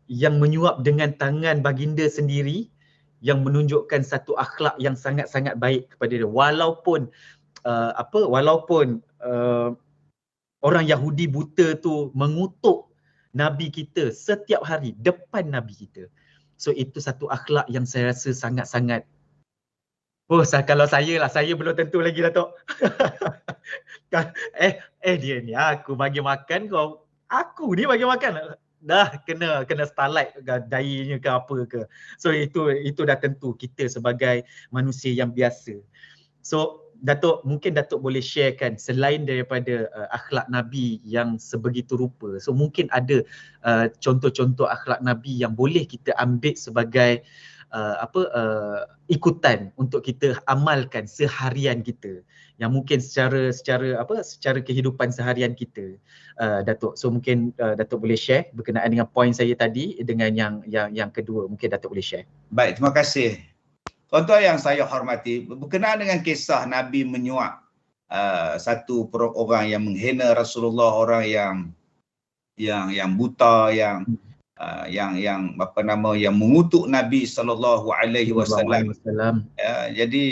yang menyuap dengan tangan baginda sendiri, yang menunjukkan satu akhlak yang sangat-sangat baik kepada dia. Walaupun orang Yahudi buta tu mengutuk Nabi kita setiap hari depan Nabi kita. So itu satu akhlak yang saya rasa sangat-sangat, kalau saya belum tentu lagi, Datuk. Dia ni aku bagi makan kau, aku ni bagi makan. dah kena starlight dainya ke apa ke. So itu dah tentu kita sebagai manusia yang biasa. So mungkin Datuk boleh sharekan selain daripada akhlak Nabi yang sebegitu rupa. So mungkin ada contoh-contoh akhlak Nabi yang boleh kita ambil sebagai ikutan untuk kita amalkan seharian kita, yang mungkin secara kehidupan seharian kita, Datuk. So mungkin Datuk boleh share berkenaan dengan poin saya tadi dengan yang kedua, mungkin Datuk boleh share. Baik, terima kasih. Tuan-tuan yang saya hormati, berkenaan dengan kisah Nabi menyuap satu orang yang menghina Rasulullah, orang yang buta, yang mengutuk Nabi SAW. Jadi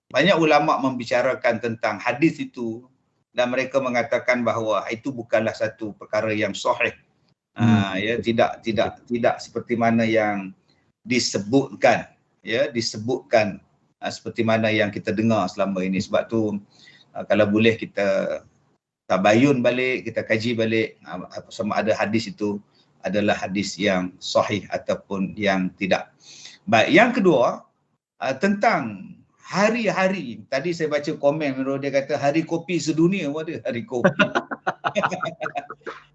banyak ulama membicarakan tentang hadis itu dan mereka mengatakan bahawa itu bukanlah satu perkara yang sahih. Tidak seperti mana yang disebutkan seperti mana yang kita dengar selama ini. Sebab tu kalau boleh kita tabayun balik, kita kaji balik sama ada hadis itu adalah hadis yang sahih ataupun yang tidak. Baik, yang kedua tentang hari-hari. Tadi saya baca komen dia kata hari kopi sedunia. Ada hari kopi.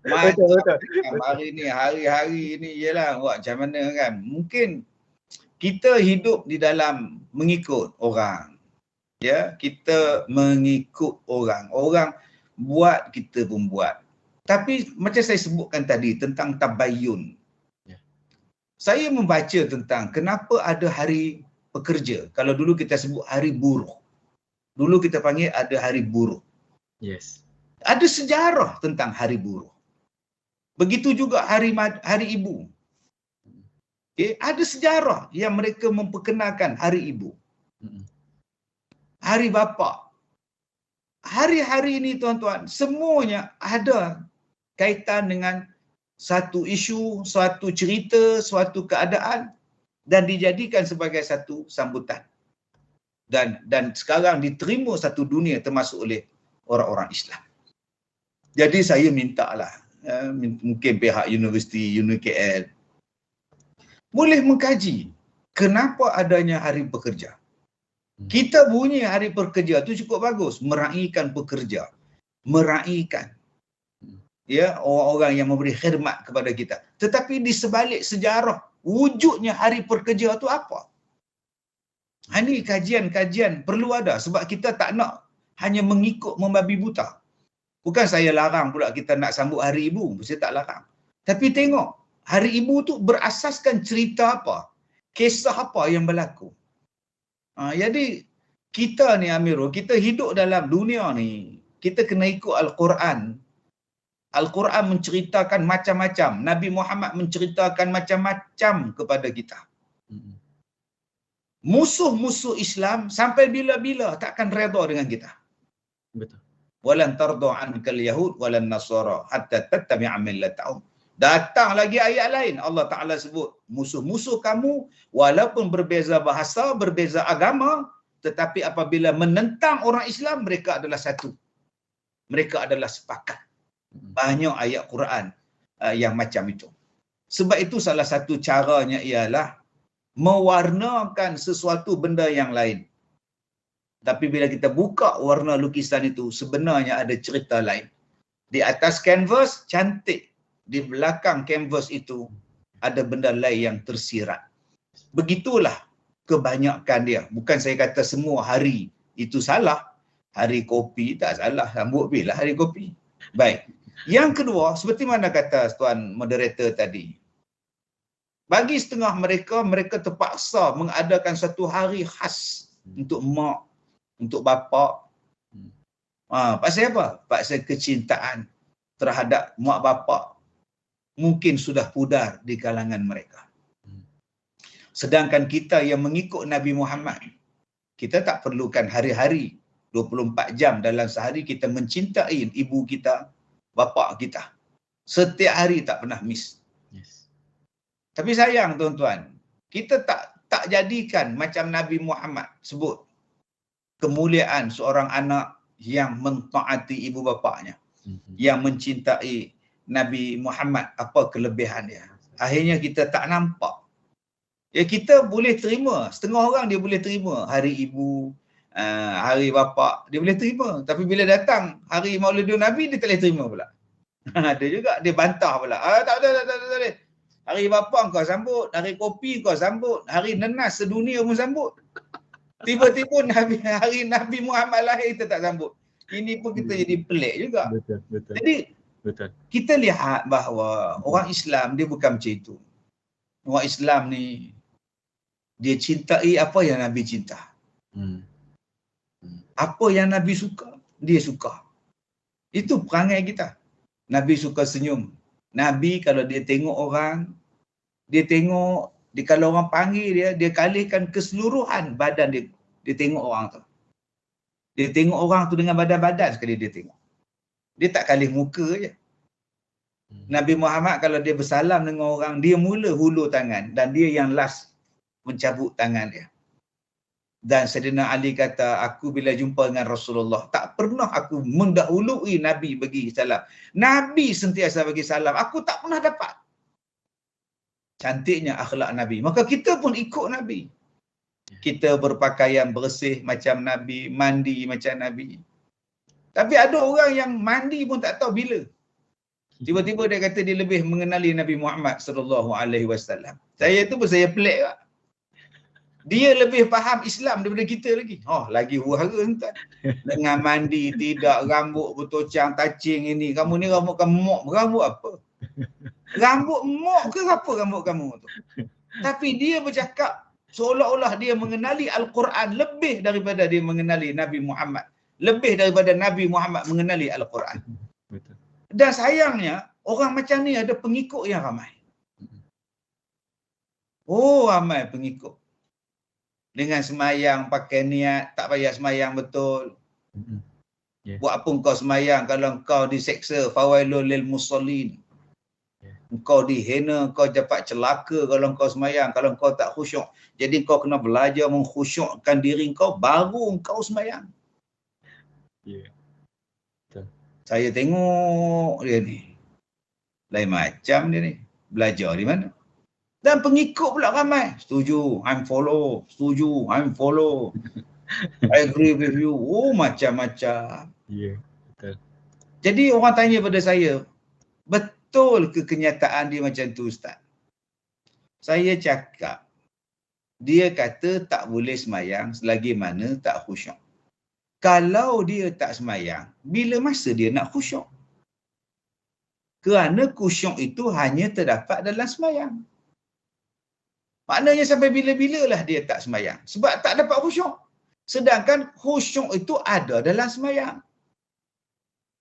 Hari ni, hari-hari ni ialah macam mana kan. Mungkin kita hidup di dalam mengikut orang. Ya, kita mengikut orang. Orang buat, kita pun buat. Tapi macam saya sebutkan tadi tentang tabayun. Saya membaca tentang kenapa ada hari pekerja. Kalau dulu kita sebut hari buruh. Dulu kita panggil ada hari buruh. Yes. Ada sejarah tentang hari buruh. Begitu juga hari ibu. Okay. Ada sejarah yang mereka memperkenalkan hari ibu. Hari bapa. Hari-hari ini tuan-tuan, semuanya ada kaitan dengan satu isu, suatu cerita, suatu keadaan dan dijadikan sebagai satu sambutan. Dan sekarang diterima satu dunia termasuk oleh orang-orang Islam. Jadi saya mintalah, mungkin pihak Universiti UNKL boleh mengkaji kenapa adanya hari pekerja. Kita bunyi hari pekerja itu cukup bagus, meraihkan pekerja, meraihkan orang-orang yang memberi khidmat kepada kita. Tetapi di sebalik sejarah wujudnya hari pekerja itu apa? Ini kajian-kajian perlu ada sebab kita tak nak hanya mengikut membabi buta. Bukan saya larang pula kita nak sambut hari ibu, saya tak larang. Tapi tengok hari ibu tu berasaskan cerita apa? Kisah apa yang berlaku? Jadi kita ni Amirul, kita hidup dalam dunia ni, kita kena ikut Al-Quran. Al-Quran menceritakan macam-macam. Nabi Muhammad menceritakan macam-macam kepada kita. Musuh-musuh Islam sampai bila-bila takkan redha dengan kita. Betul. Walan tarda ankal yahud walan nasara hatta tattabi'a millatahum. Datang lagi ayat lain. Allah Ta'ala sebut, musuh-musuh kamu walaupun berbeza bahasa, berbeza agama, tetapi apabila menentang orang Islam, mereka adalah satu. Mereka adalah sepakat. Banyak ayat Quran yang macam itu. Sebab itu salah satu caranya ialah mewarnakan sesuatu benda yang lain. Tapi bila kita buka warna lukisan itu, sebenarnya ada cerita lain. Di atas kanvas, cantik. Di belakang kanvas itu ada benda lain yang tersirat. Begitulah kebanyakan dia. Bukan saya kata semua hari itu salah. Hari kopi tak salah. Sambut bila hari kopi. Baik. Yang kedua, seperti mana kata tuan moderator tadi. Bagi setengah mereka, mereka terpaksa mengadakan satu hari khas untuk mak, untuk bapa. Pasal apa? Pasal kecintaan terhadap mak bapa mungkin sudah pudar di kalangan mereka. Sedangkan kita yang mengikut Nabi Muhammad, kita tak perlukan hari-hari, 24 jam dalam sehari kita mencintai ibu kita, bapa kita. Setiap hari tak pernah miss. Yes. Tapi sayang tuan-tuan, kita tak jadikan macam Nabi Muhammad sebut kemuliaan seorang anak yang mentaati ibu bapanya, yang mencintai Nabi Muhammad, apa kelebihan dia. Akhirnya kita tak nampak. Ya, kita boleh terima, setengah orang dia boleh terima hari ibu, hari bapa, dia boleh terima. Tapi bila datang hari Maulidun Nabi, dia tak boleh terima pula. Ada juga, dia bantah pula. Tak boleh. Hari bapa kau sambut, hari kopi kau sambut, hari nenas sedunia pun sambut. Tiba-tiba hari Nabi Muhammad lahir kita tak sambut. Ini pun kita jadi pelik juga. Betul. Jadi Betul. kita lihat bahawa orang Islam dia bukan macam itu. Orang Islam ni dia cintai apa yang Nabi cinta. Apa yang Nabi suka, dia suka. Itu perangai kita. Nabi suka senyum. Nabi kalau dia tengok orang, dia tengok, kalau orang panggil dia kalihkan keseluruhan badan dia. Dia tengok orang tu. Dia tengok orang tu dengan badan-badan sekali dia tengok. Dia tak kalih muka je. Nabi Muhammad kalau dia bersalam dengan orang, dia mula hulur tangan dan dia yang last mencabut tangan dia. Dan Sayyidina Ali kata, aku bila jumpa dengan Rasulullah, tak pernah aku mendahului Nabi bagi salam. Nabi sentiasa bagi salam, aku tak pernah dapat. Cantiknya akhlak Nabi. Maka kita pun ikut Nabi. Kita berpakaian bersih macam Nabi, mandi macam Nabi. Tapi ada orang yang mandi pun tak tahu bila. Tiba-tiba dia kata dia lebih mengenali Nabi Muhammad sallallahu alaihi wasallam. Saya tu pun saya pelik tak? Dia lebih faham Islam daripada kita lagi. Lagi huru-hara tuan. Dengan mandi, tidak, rambut bertocang, tacing ini. Kamu ni rambut kamu mok, rambut apa? Rambut mok ke apa rambut kamu tu? Tapi dia bercakap seolah-olah dia mengenali Al-Quran lebih daripada dia mengenali Nabi Muhammad. Lebih daripada Nabi Muhammad mengenali Al-Quran. Betul. Dan sayangnya, orang macam ni ada pengikut yang ramai. Ramai pengikut. Dengan semayang pakai niat, tak payah semayang betul. Buat apa kau semayang kalau kau diseksa, fawailul lil musallin. Kau dihina, kau dapat celaka kalau kau semayang, kalau kau tak khusyuk. Jadi kau kena belajar mengkhusyukkan diri kau, baru kau semayang. Saya tengok dia ni, lain macam dia ni. Belajar di mana? Dan pengikut pula ramai. Setuju, I'm follow. Setuju, I'm follow. I agree with you. Macam-macam. Betul. Jadi orang tanya pada saya, betul ke kenyataan dia macam tu Ustaz? Saya cakap, dia kata tak boleh semayang selagi mana tak khusyuk. Kalau dia tak semayang, bila masa dia nak khusyuk? Kerana khusyuk itu hanya terdapat dalam semayang. Maknanya sampai bila-bilalah dia tak semayang. Sebab tak dapat khusyuk. Sedangkan khusyuk itu ada dalam semayang.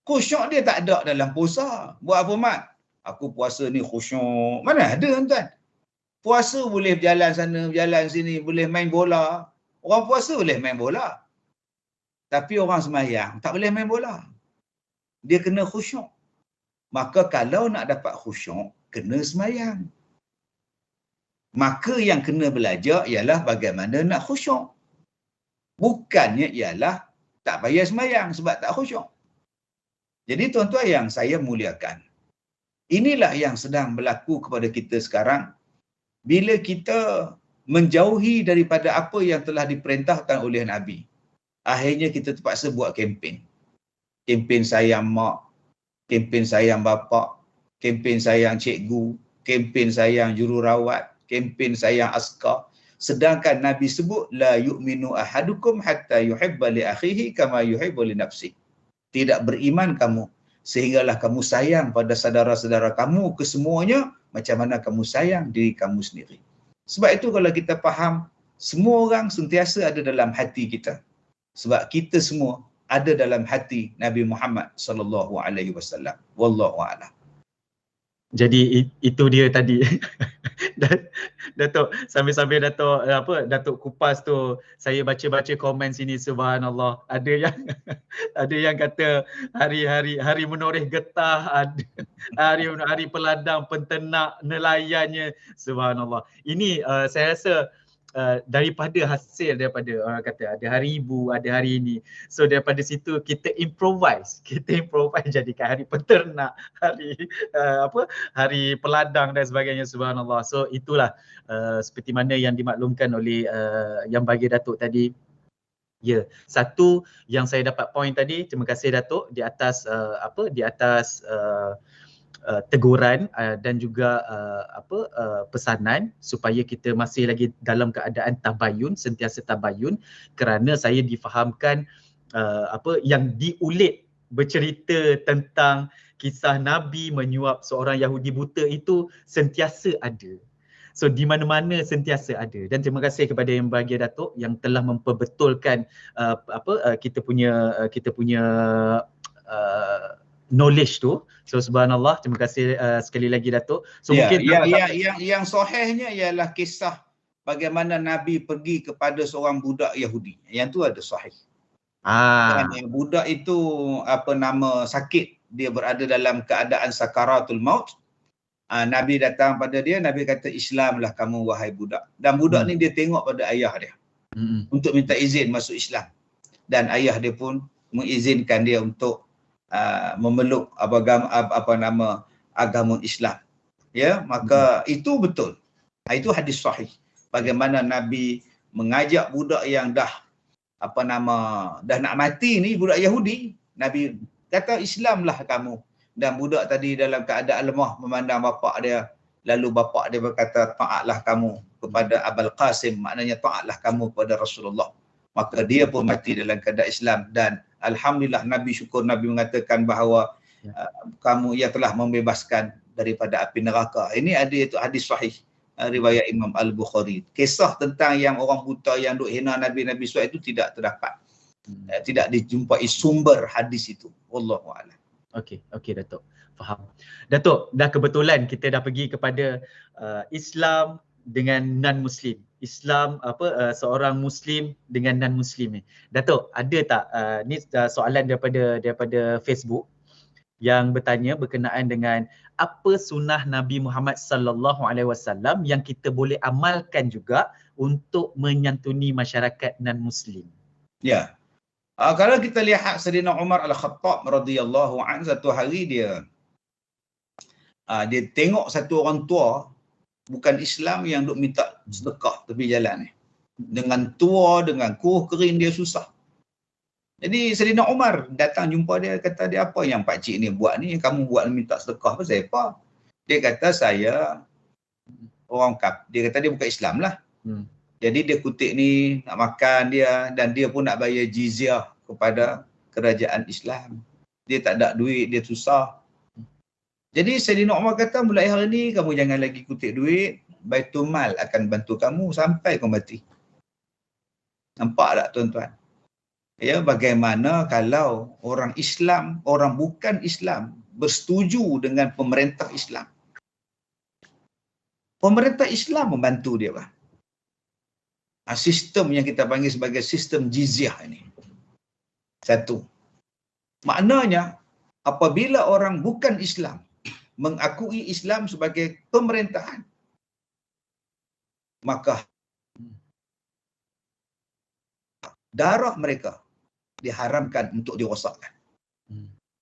Khusyuk dia tak ada dalam puasa. Buat apa Mat? Aku puasa ni khusyuk. Mana ada tuan? Puasa boleh berjalan sana, berjalan sini, boleh main bola. Orang puasa boleh main bola. Tapi orang semayang tak boleh main bola. Dia kena khusyuk. Maka kalau nak dapat khusyuk, kena semayang. Maka yang kena belajar ialah bagaimana nak khusyuk. Bukannya ialah tak payah semayang sebab tak khusyuk. Jadi tuan-tuan yang saya muliakan, inilah yang sedang berlaku kepada kita sekarang. Bila kita menjauhi daripada apa yang telah diperintahkan oleh Nabi, akhirnya kita terpaksa buat kempen. Kempen sayang mak, kempen sayang bapa, kempen sayang cikgu, kempen sayang jururawat, kempen sayang askar. Sedangkan Nabi sebut, la yu'minu ahadukum hatta yuhibba li akhihi kama yuhibbu li nafsihi. Tidak beriman kamu sehinggalah kamu sayang pada saudara-saudara kamu kesemuanya macam mana kamu sayang diri kamu sendiri. Sebab itu kalau kita faham, semua orang sentiasa ada dalam hati kita. Sebab kita semua ada dalam hati Nabi Muhammad sallallahu alaihi wasallam. Wallahu a'lam. Jadi itu dia tadi. Datuk, sambil-sambil Datuk kupas tu, saya baca-baca komen sini, subhanallah. Ada yang kata hari menoreh getah, ada hari peladang, penternak, nelayannya, subhanallah. Ini saya rasa daripada hasil daripada orang kata ada hari ibu, ada hari ini. So daripada situ kita improvise jadikan hari peternak, hari hari peladang dan sebagainya, subhanallah. So itulah seperti mana yang dimaklumkan oleh yang bagi Datuk tadi. Ya, satu yang saya dapat point tadi, terima kasih Datuk di atas teguran dan juga pesanan supaya kita masih lagi dalam keadaan tabayun, sentiasa tabayun, kerana saya difahamkan yang diulit bercerita tentang kisah Nabi menyuap seorang Yahudi buta itu sentiasa ada. So di mana-mana sentiasa ada, dan terima kasih kepada Yang Bahagia Datuk yang telah memperbetulkan kita punya knowledge tu. So subhanallah, terima kasih sekali lagi Datuk. So mungkin yang sahihnya ialah kisah bagaimana Nabi pergi kepada seorang budak Yahudi. Yang tu ada sahih. Dan budak itu sakit, dia berada dalam keadaan sakaratul maut. Nabi datang pada dia, Nabi kata, Islamlah kamu wahai budak. Dan budak ni dia tengok pada ayah dia untuk minta izin masuk Islam. Dan ayah dia pun mengizinkan dia untuk memeluk agama Islam. Ya, maka itu betul. Itu hadis sahih. Bagaimana Nabi mengajak budak yang dah nak mati ni, budak Yahudi, Nabi kata Islamlah kamu. Dan budak tadi dalam keadaan lemah memandang bapak dia, lalu bapak dia berkata, taatlah kamu kepada Abul Qasim, maknanya taatlah kamu kepada Rasulullah. Maka dia pun mati dalam keadaan Islam. Dan alhamdulillah, Nabi mengatakan bahawa kamu, ia telah membebaskan daripada api neraka. Ini ada itu hadis sahih riwayat Imam Al-Bukhari. Kisah tentang yang orang buta yang duk hina Nabi SAW itu tidak terdapat. Tidak dijumpai sumber hadis itu. Wallahu a'lam. Okey Datuk. Faham. Datuk, dah kebetulan kita dah pergi kepada Islam dengan non-Muslim. Islam seorang Muslim dengan non-Muslim ni. Datuk, ada tak ni soalan daripada Facebook yang bertanya berkenaan dengan apa sunnah Nabi Muhammad sallallahu alaihi wasallam yang kita boleh amalkan juga untuk menyantuni masyarakat non-Muslim. Ya. Kalau kita lihat Sayyidina Umar Al-Khattab radhiyallahu anhu, satu hari dia tengok satu orang tua bukan Islam yang duk minta sedekah tepi jalan ni. Dengan tua, dengan kuh kering, dia susah. Jadi Sayyidina Umar datang jumpa dia, kata dia, apa yang pak cik ni buat ni, kamu buat minta sedekah pasal apa? Dia kata, saya orang dia kata dia bukan Islam lah. Jadi dia kutip ni nak makan dia, dan dia pun nak bayar jizyah kepada kerajaan Islam. Dia tak ada duit, dia susah. Jadi Sayyidina Umar kata, mulai hari ni kamu jangan lagi kutip duit, Baitul Mal akan bantu kamu sampai kau mati. Nampak tak tuan-tuan? Ya, bagaimana kalau orang Islam, orang bukan Islam bersetuju dengan pemerintah Islam? Pemerintah Islam membantu dia, Pak. Sistem yang kita panggil sebagai sistem jizyah ini. Satu. Maknanya, apabila orang bukan Islam mengakui Islam sebagai pemerintahan, maka darah mereka diharamkan untuk dirosakkan.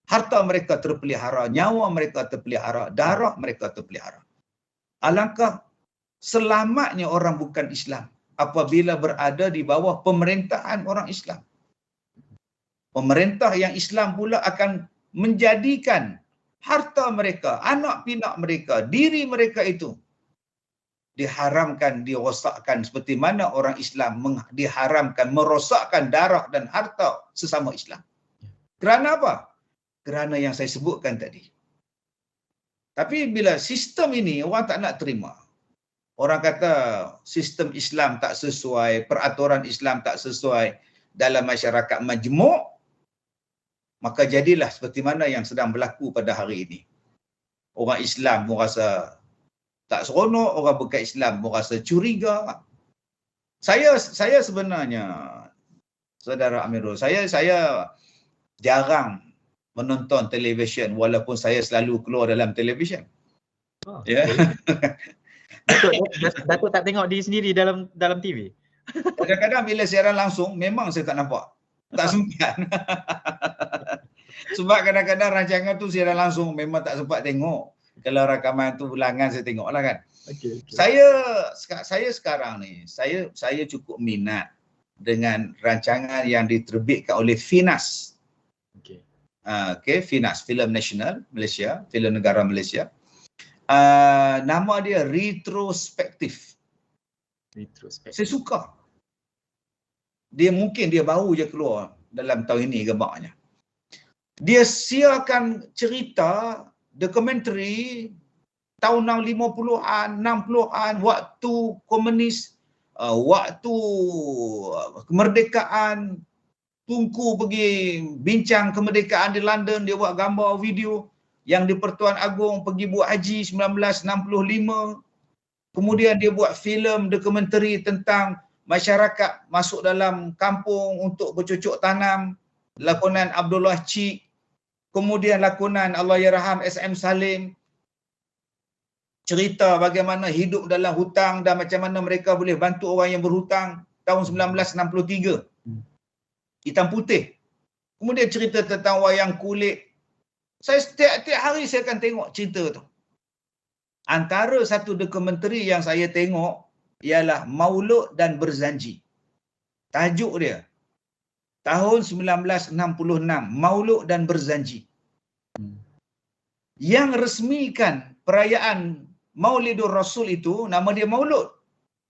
Harta mereka terpelihara, nyawa mereka terpelihara, darah mereka terpelihara. Alangkah selamatnya orang bukan Islam apabila berada di bawah pemerintahan orang Islam. Pemerintah yang Islam pula akan menjadikan harta mereka, anak pinak mereka, diri mereka itu diharamkan, dirosakkan seperti mana orang Islam diharamkan merosakkan darah dan harta sesama Islam. Kerana apa? Kerana yang saya sebutkan tadi. Tapi bila sistem ini orang tak nak terima. Orang kata sistem Islam tak sesuai, peraturan Islam tak sesuai dalam masyarakat majmuk, maka jadilah seperti mana yang sedang berlaku pada hari ini. Orang Islam merasa tak seronok, orang bukan Islam merasa curiga. Saya sebenarnya, Saudara Amirul, saya jarang menonton televisyen walaupun saya selalu keluar dalam televisyen. Ya. Datuk tak tengok diri sendiri dalam TV? Kadang-kadang bila siaran langsung memang saya tak nampak. Tak sempat. Sebab kadang-kadang rancangan tu siaran langsung memang tak sempat tengok. Kalau rakaman tu ulangan saya tengok lah kan. Okay. Saya sekarang ni, saya cukup minat dengan rancangan yang diterbitkan oleh FINAS. FINAS, Filem Nasional Malaysia, Filem Negara Malaysia. Nama dia Retrospektif. Saya suka. Mungkin dia baru je keluar dalam tahun ini gambarnya. Dia siarkan cerita dokumentari tahun 50-an, 60-an, waktu komunis, waktu kemerdekaan, Tunku pergi bincang kemerdekaan di London, dia buat gambar video. Yang di Pertuan Agong pergi buat haji 1965. Kemudian dia buat filem dokumentari tentang masyarakat masuk dalam kampung untuk bercocok tanam, lakonan Abdullah Cik. Kemudian lakonan Allahyarham SM Salim. Cerita bagaimana hidup dalam hutang dan macam mana mereka boleh bantu orang yang berhutang tahun 1963. Hitam putih. Kemudian cerita tentang wayang kulit. Saya setiap hari saya akan tengok cerita tu. Antara satu dokumentari yang saya tengok ialah Maulud dan Berzanji. Tajuk dia tahun 1966, Maulud dan Berzanji. Yang resmikan perayaan Maulidur Rasul itu, nama dia Maulud,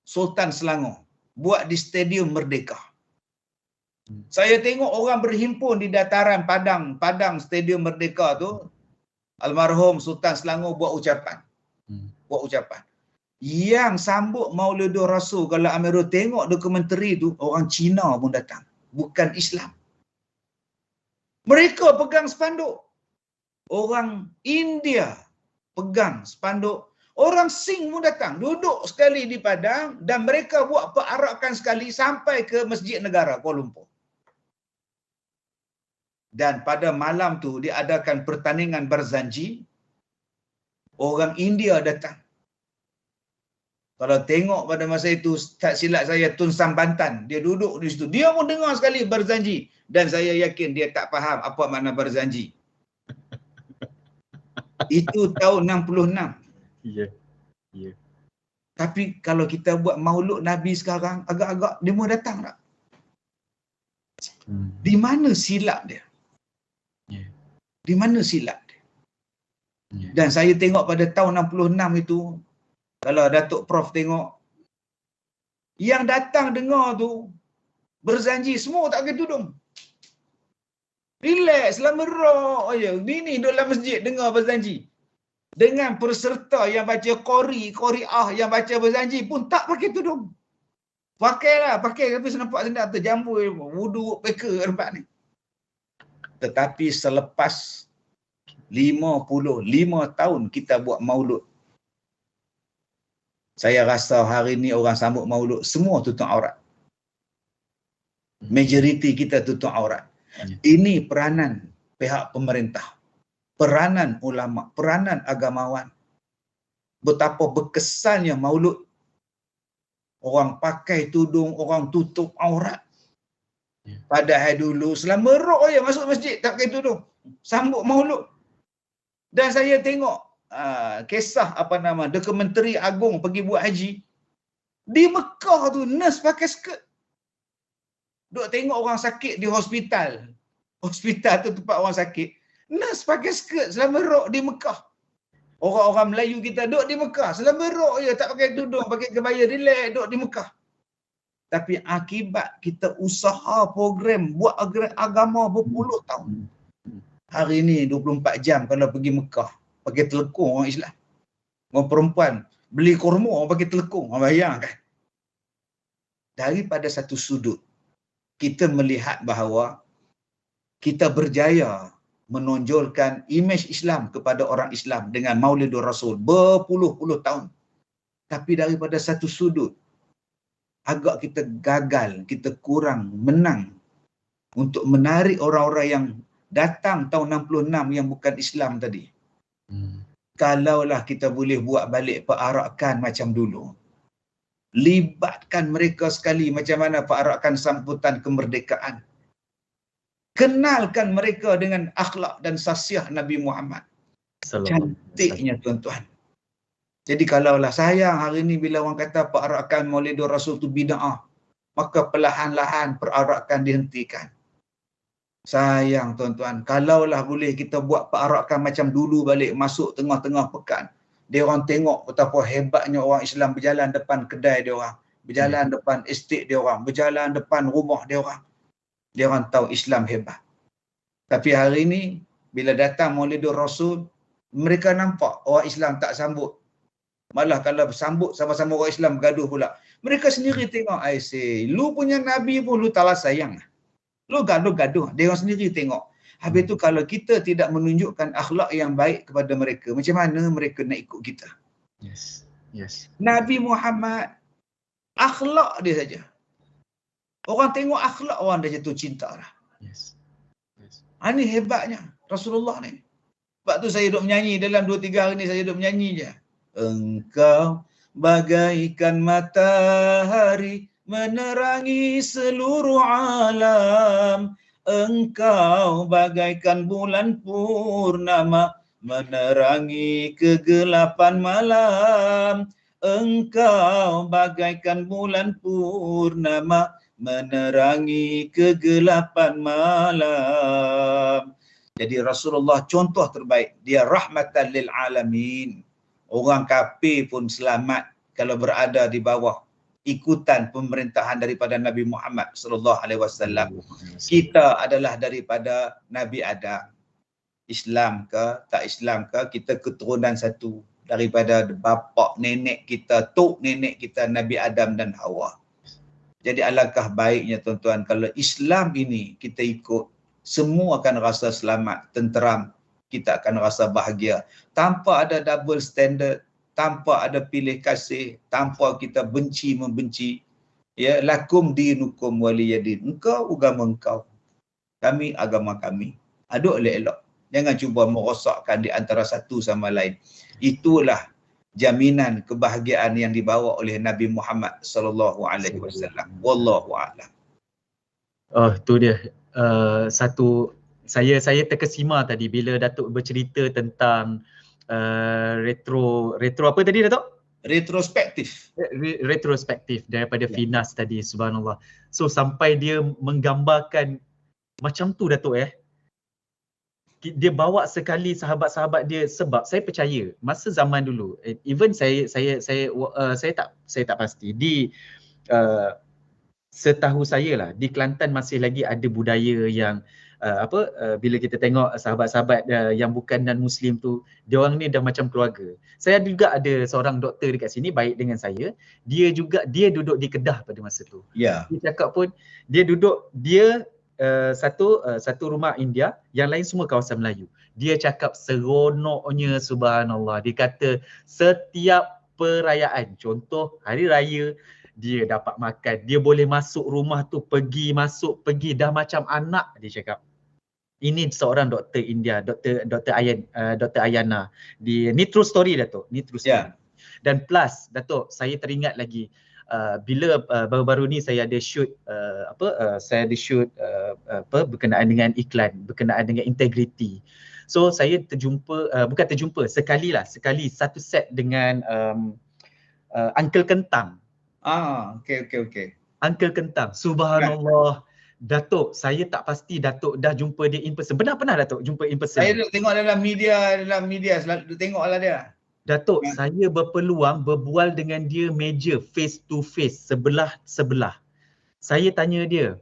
Sultan Selangor. Buat di Stadium Merdeka. Saya tengok orang berhimpun di dataran Padang Stadium Merdeka tu. Almarhum Sultan Selangor buat ucapan. Yang sambut Maulidur Rasul, kalau Amirul tengok dokumentari tu, orang Cina pun datang. Bukan Islam. Mereka pegang spanduk. Orang India pegang spanduk. Orang Sing pun datang. Duduk sekali di Padang dan mereka buat perarakan sekali sampai ke Masjid Negara Kuala Lumpur. Dan pada malam tu diadakan pertandingan Berzanji. Orang India datang. Kalau tengok pada masa itu, tak silap saya, Tun Sam Bantan, dia duduk di situ. Dia pun dengar sekali Berzanji. Dan saya yakin dia tak faham apa makna Berzanji. Itu tahun 66. Ya. Tapi kalau kita buat maulud Nabi sekarang, agak-agak dia mau datang tak? Di mana silap dia? Di mana silap dia? Dan saya tengok pada tahun 66 itu, kalau Datuk Prof tengok, yang datang dengar tu, Berzanji, semua tak pakai tudung. Relax, selama roh aja. Bini duduk dalam masjid dengar Berzanji. Dengan peserta yang baca Qori'ah yang baca Berzanji pun tak pakai tudung. Pakailah, pakai tapi nampak sendak terjambul, wudu, peka tempat ni. Tetapi selepas 55 tahun kita buat maulud, saya rasa hari ni orang sambut maulud semua tutup aurat. Majoriti kita tutup aurat. Ini peranan pihak pemerintah, peranan ulama, peranan agamawan. Betapa berkesannya maulud. Orang pakai tudung, orang tutup aurat. Padahal dulu selama roh je masuk masjid tak pakai tudung. Sambut maulud. Dan saya tengok kisah dokumentari Agung pergi buat haji. Di Mekah tu nurse pakai skirt. Duk tengok orang sakit di hospital. Hospital tu tempat orang sakit. Nurse pakai skirt selama rok di Mekah. Orang-orang Melayu kita duk di Mekah selama rok je, tak pakai tudung, pakai kebaya, relax duk di Mekah. Tapi akibat kita usaha program buat agama berpuluh tahun. Hari ni 24 jam kalau pergi Mekah pakai telekung orang Islam. Orang perempuan beli kurma orang pakai telekung, orang bayangkan. Daripada satu sudut kita melihat bahawa kita berjaya menonjolkan imej Islam kepada orang Islam dengan Maulidur Rasul berpuluh-puluh tahun. Tapi daripada satu sudut agak kita gagal, kita kurang menang untuk menarik orang-orang yang datang tahun 66 yang bukan Islam tadi. kalaulah kita boleh buat balik perarakan macam dulu. Libatkan mereka sekali macam mana perarakan sambutan kemerdekaan. Kenalkan mereka dengan akhlak dan sasiah Nabi Muhammad. Cantiknya tuan-tuan. Jadi kalaulah sayang hari ni bila orang kata perarakan Maulidur Rasul tu bid'ah, maka perlahan-lahan perarakan dihentikan. Sayang tuan-tuan, kalaulah boleh kita buat perarakan macam dulu balik, masuk tengah-tengah pekan. Dia orang tengok betapa hebatnya orang Islam berjalan depan kedai dia orang, berjalan depan estate dia orang, berjalan depan rumah dia orang. Dia orang tahu Islam hebat. Tapi hari ini bila datang Maulidur Rasul, mereka nampak orang Islam tak sambut. Malah kalau sambut sama-sama orang Islam bergaduh pula. Mereka sendiri tengok, I say, lu punya Nabi pun lu tak lah sayang. Lu gaduh-gaduh. Dia orang sendiri tengok. Habis tu kalau kita tidak menunjukkan akhlak yang baik kepada mereka, macam mana mereka nak ikut kita? Yes. Nabi Muhammad, akhlak dia saja. Orang tengok akhlak orang dah jatuh cinta lah. Yes. Ini hebatnya Rasulullah ni. Sebab tu saya duduk menyanyi dalam 2-3 hari ni, saya duduk menyanyi je. Engkau bagaikan matahari menerangi seluruh alam. Engkau bagaikan bulan purnama menerangi kegelapan malam. Engkau bagaikan bulan purnama menerangi kegelapan malam. Jadi Rasulullah contoh terbaik. Dia rahmatan lil alamin. Orang kafir pun selamat kalau berada di bawah ikutan pemerintahan daripada Nabi Muhammad sallallahu alaihi wasallam. Kita adalah daripada Nabi Adam. Islam ke tak Islam ke, kita keturunan satu daripada bapa nenek kita, tok nenek kita Nabi Adam dan Hawa. Jadi alangkah baiknya tuan-tuan kalau Islam ini kita ikut, semua akan rasa selamat, tenteram, kita akan rasa bahagia tanpa ada double standard, tanpa ada pilih kasih, tanpa kita benci membenci. Ya, lakum dinukum waliyadin. Engkau agama engkau, kami agama kami. Aduk elok-elok. Jangan cuba merosakkan di antara satu sama lain. Itulah jaminan kebahagiaan yang dibawa oleh Nabi Muhammad sallallahu alaihi wasallam. Wallahu a'lam. Oh, tu dia. Satu saya terkesima tadi bila Datuk bercerita tentang retro apa tadi Datuk? Retrospektif daripada Finas tadi, subhanallah. So sampai dia menggambarkan macam tu Datuk dia bawa sekali sahabat-sahabat dia, sebab saya percaya masa zaman dulu, even saya tak pasti di setahu saya lah di Kelantan masih lagi ada budaya yang bila kita tengok sahabat-sahabat yang bukan non muslim tu, dia orang ni dah macam keluarga. Saya juga ada seorang doktor dekat sini baik dengan saya, dia duduk di Kedah pada masa tu. Dia cakap pun dia satu rumah India, yang lain semua kawasan Melayu. Dia cakap seronoknya subhanallah. Dia kata setiap perayaan, contoh hari raya, dia dapat makan, dia boleh masuk rumah tu, pergi dah macam anak, dia cakap. Ini seorang doktor India, Dr. Ayana. Ni true story Datuk, ni true story. Dan plus Datuk, saya teringat lagi bila baru-baru ni saya ada shoot berkenaan dengan iklan, berkenaan dengan integriti. So saya sekali satu set dengan Uncle Kentang. Okay. Uncle Kentang, subhanallah. Datuk, saya tak pasti Datuk dah jumpa dia in person. Pernah Datuk jumpa in person? Saya tengok dalam media selalu tengoklah dia. Datuk, saya berpeluang berbual dengan dia meja face to face, sebelah. Saya tanya dia,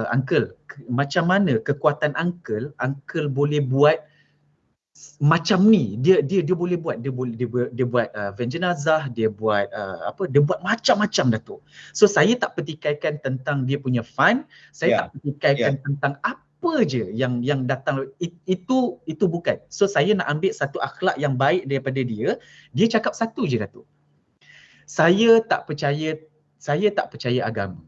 Uncle, macam mana kekuatan Uncle boleh buat macam ni? Dia boleh buat, dia buat van jenazah, dia buat macam-macam Datuk. So saya tak pertikaikan tentang dia punya fun, saya tak pertikaikan tentang apa je yang datang, itu bukan. So saya nak ambil satu akhlak yang baik daripada dia. Dia cakap satu je Datuk, saya tak percaya agama,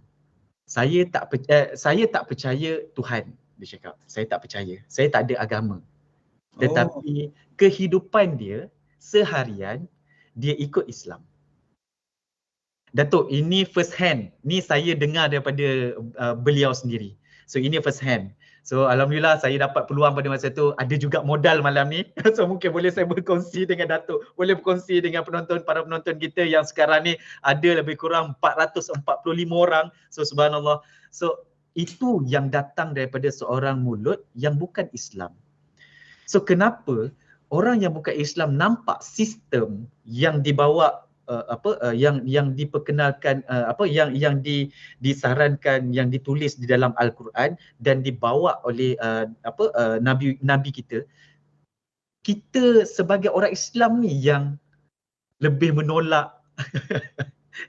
saya tak percaya Tuhan. Dia cakap saya tak percaya, saya tak ada agama. tetapi kehidupan dia seharian dia ikut Islam. Datuk, ini first hand. Ni saya dengar daripada beliau sendiri. So ini first hand. So alhamdulillah saya dapat peluang pada masa tu, ada juga modal malam ni. So mungkin boleh saya berkongsi dengan Datuk, boleh berkongsi dengan para penonton kita yang sekarang ni ada lebih kurang 445 orang. So subhanallah. So itu yang datang daripada seorang mulut yang bukan Islam. So kenapa orang yang bukan Islam nampak sistem yang dibawa yang diperkenalkan yang disarankan, yang ditulis di dalam Al-Quran dan dibawa oleh nabi kita sebagai orang Islam ni yang lebih menolak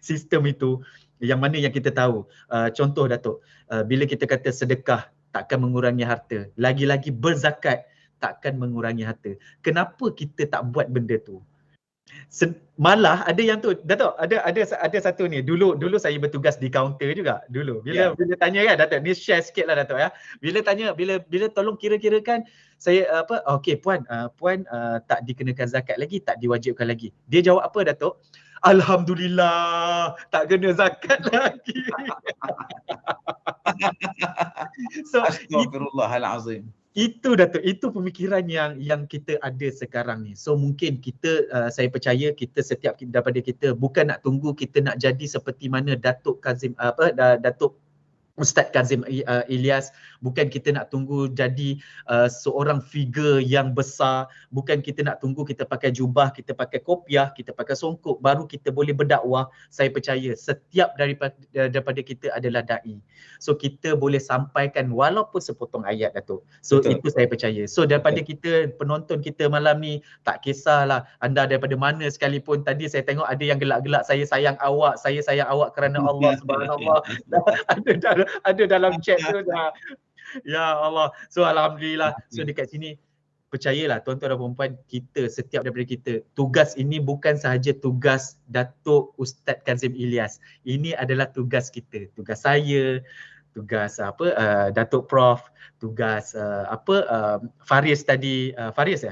sistem itu, yang mana yang kita tahu. Contoh Datuk, bila kita kata sedekah takkan mengurangi harta, lagi-lagi berzakat takkan mengurangi harta. Kenapa kita tak buat benda tu? Malah ada yang tu Datuk, ada satu ni, dulu saya bertugas di kaunter juga dulu. Bila tanya kan Datuk, ni share sikit lah Datuk ya. Bila tanya, bila tolong kira-kirakan saya okey puan tak dikenakan zakat lagi, tak diwajibkan lagi. Dia jawab apa Datuk? Alhamdulillah tak kena zakat lagi. So Astaghfirullahalazim. Itu Datuk, itu pemikiran yang kita ada sekarang ni. So mungkin kita, saya percaya kita setiap daripada kita bukan nak tunggu kita nak jadi seperti mana Datuk Ustaz Kazim Ilyas, bukan kita nak tunggu jadi seorang figure yang besar, bukan kita nak tunggu kita pakai jubah, kita pakai kopiah, kita pakai songkok baru kita boleh berdakwah. Saya percaya setiap daripada kita adalah dai. So kita boleh sampaikan walaupun sepotong ayat Datuk. So betul, itu saya percaya. So daripada kita, penonton kita malam ni, tak kisahlah anda daripada mana sekalipun. Tadi saya tengok ada yang gelak-gelak, saya sayang awak kerana Allah, subhanallah. Ada dalam chat tu dah. Ya Allah. So alhamdulillah. So dekat sini percayalah tuan-tuan dan puan-puan, kita setiap daripada kita, tugas ini bukan sahaja tugas Datuk Ustaz Kazim Ilyas. Ini adalah tugas kita, tugas saya, tugas Datuk Prof, tugas Faris tadi, Faris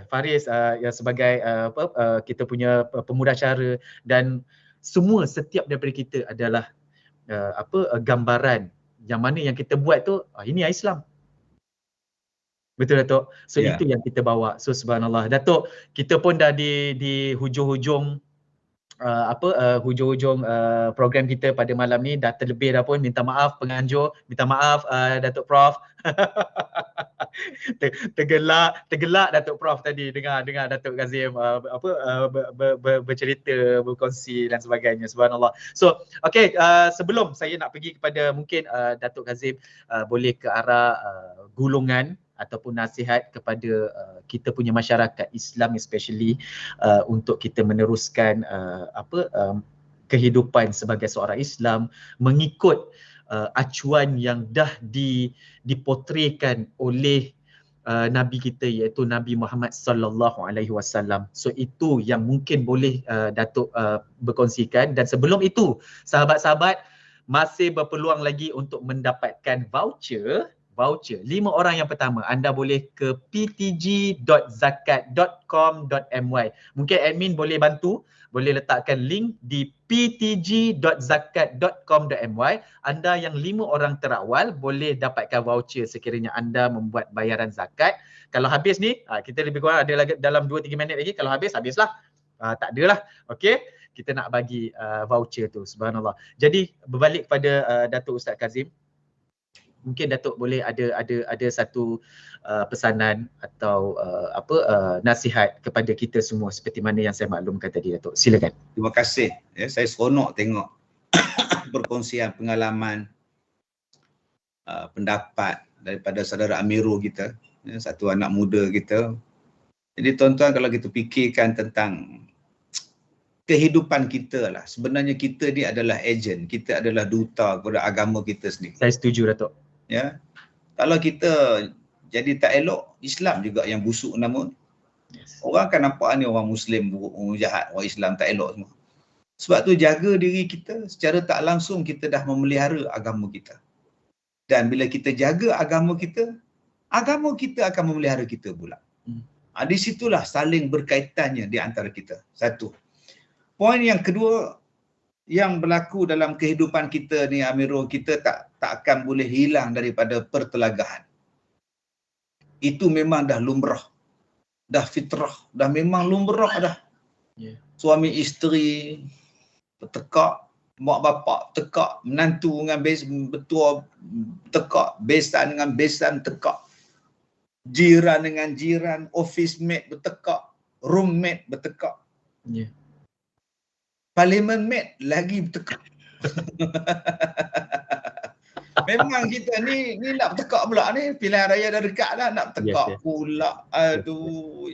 yang sebagai kita punya pemudasyara, dan semua setiap daripada kita adalah gambaran yang mana yang kita buat tu, ini Islam. Betul Datuk? So itu yang kita bawa. So subhanallah. Datuk, kita pun dah di hujung-hujung program kita pada malam ni, dah terlebih dah pun. Minta maaf penganjur, minta maaf Datuk Prof. tergelak Datuk Prof tadi dengar Datuk Kazim bercerita, berkongsi dan sebagainya. Subhanallah. So okey, sebelum saya nak pergi kepada mungkin Datuk Kazim, boleh ke arah gulungan ataupun nasihat kepada kita punya masyarakat Islam especially, untuk kita meneruskan kehidupan sebagai seorang Islam mengikut acuan yang dah dipotretkan oleh Nabi kita, iaitu Nabi Muhammad sallallahu alaihi wasallam. So itu yang mungkin boleh Datuk berkongsikan. Dan sebelum itu, sahabat-sahabat masih berpeluang lagi untuk mendapatkan voucher 5 orang yang pertama. Anda boleh ke ptg.zakat.com.my. Mungkin admin boleh bantu, boleh letakkan link di ptg.zakat.com.my. Anda yang 5 orang terawal boleh dapatkan voucher sekiranya anda membuat bayaran zakat. Kalau habis ni, kita lebih kurang ada lagi dalam 2-3 minit lagi. Kalau habislah. Tak adalah. Okey, kita nak bagi voucher tu. Subhanallah. Jadi berbalik kepada Datuk Ustaz Kazim, mungkin Datuk boleh ada satu pesanan atau nasihat kepada kita semua seperti mana yang saya maklumkan tadi, Datuk. Silakan. Terima kasih. Saya seronok tengok perkongsian pengalaman, pendapat daripada saudara Amirul kita, satu anak muda kita. Jadi tuan-tuan, kalau kita fikirkan tentang kehidupan kita lah, sebenarnya kita ni adalah ejen, kita adalah duta kepada agama kita sendiri. Saya setuju Datuk. Ya, kalau kita jadi tak elok, Islam juga yang busuk nama. Orang akan nampak ni orang Muslim orang jahat, orang Islam tak elok semua. Sebab tu jaga diri kita, secara tak langsung kita dah memelihara agama kita. Dan bila kita jaga agama kita akan memelihara kita pula. Di situlah saling berkaitannya di antara kita. Satu. Poin yang kedua yang berlaku dalam kehidupan kita ni Amirul, kita tak akan boleh hilang daripada pertelagahan. Itu memang dah lumrah, dah fitrah, dah memang lumrah dah. Yeah. Suami isteri bertekak, mak bapak tekak, menantu dengan betua tekak, besan dengan besan tekak, jiran dengan jiran, office mate bertekak, roommate bertekak. Yeah. Parliament mate lagi bertekak. Memang kita ni nak bertekak pula ni, pilihan raya dah dekat dah, nak bertekak pula. Aduh.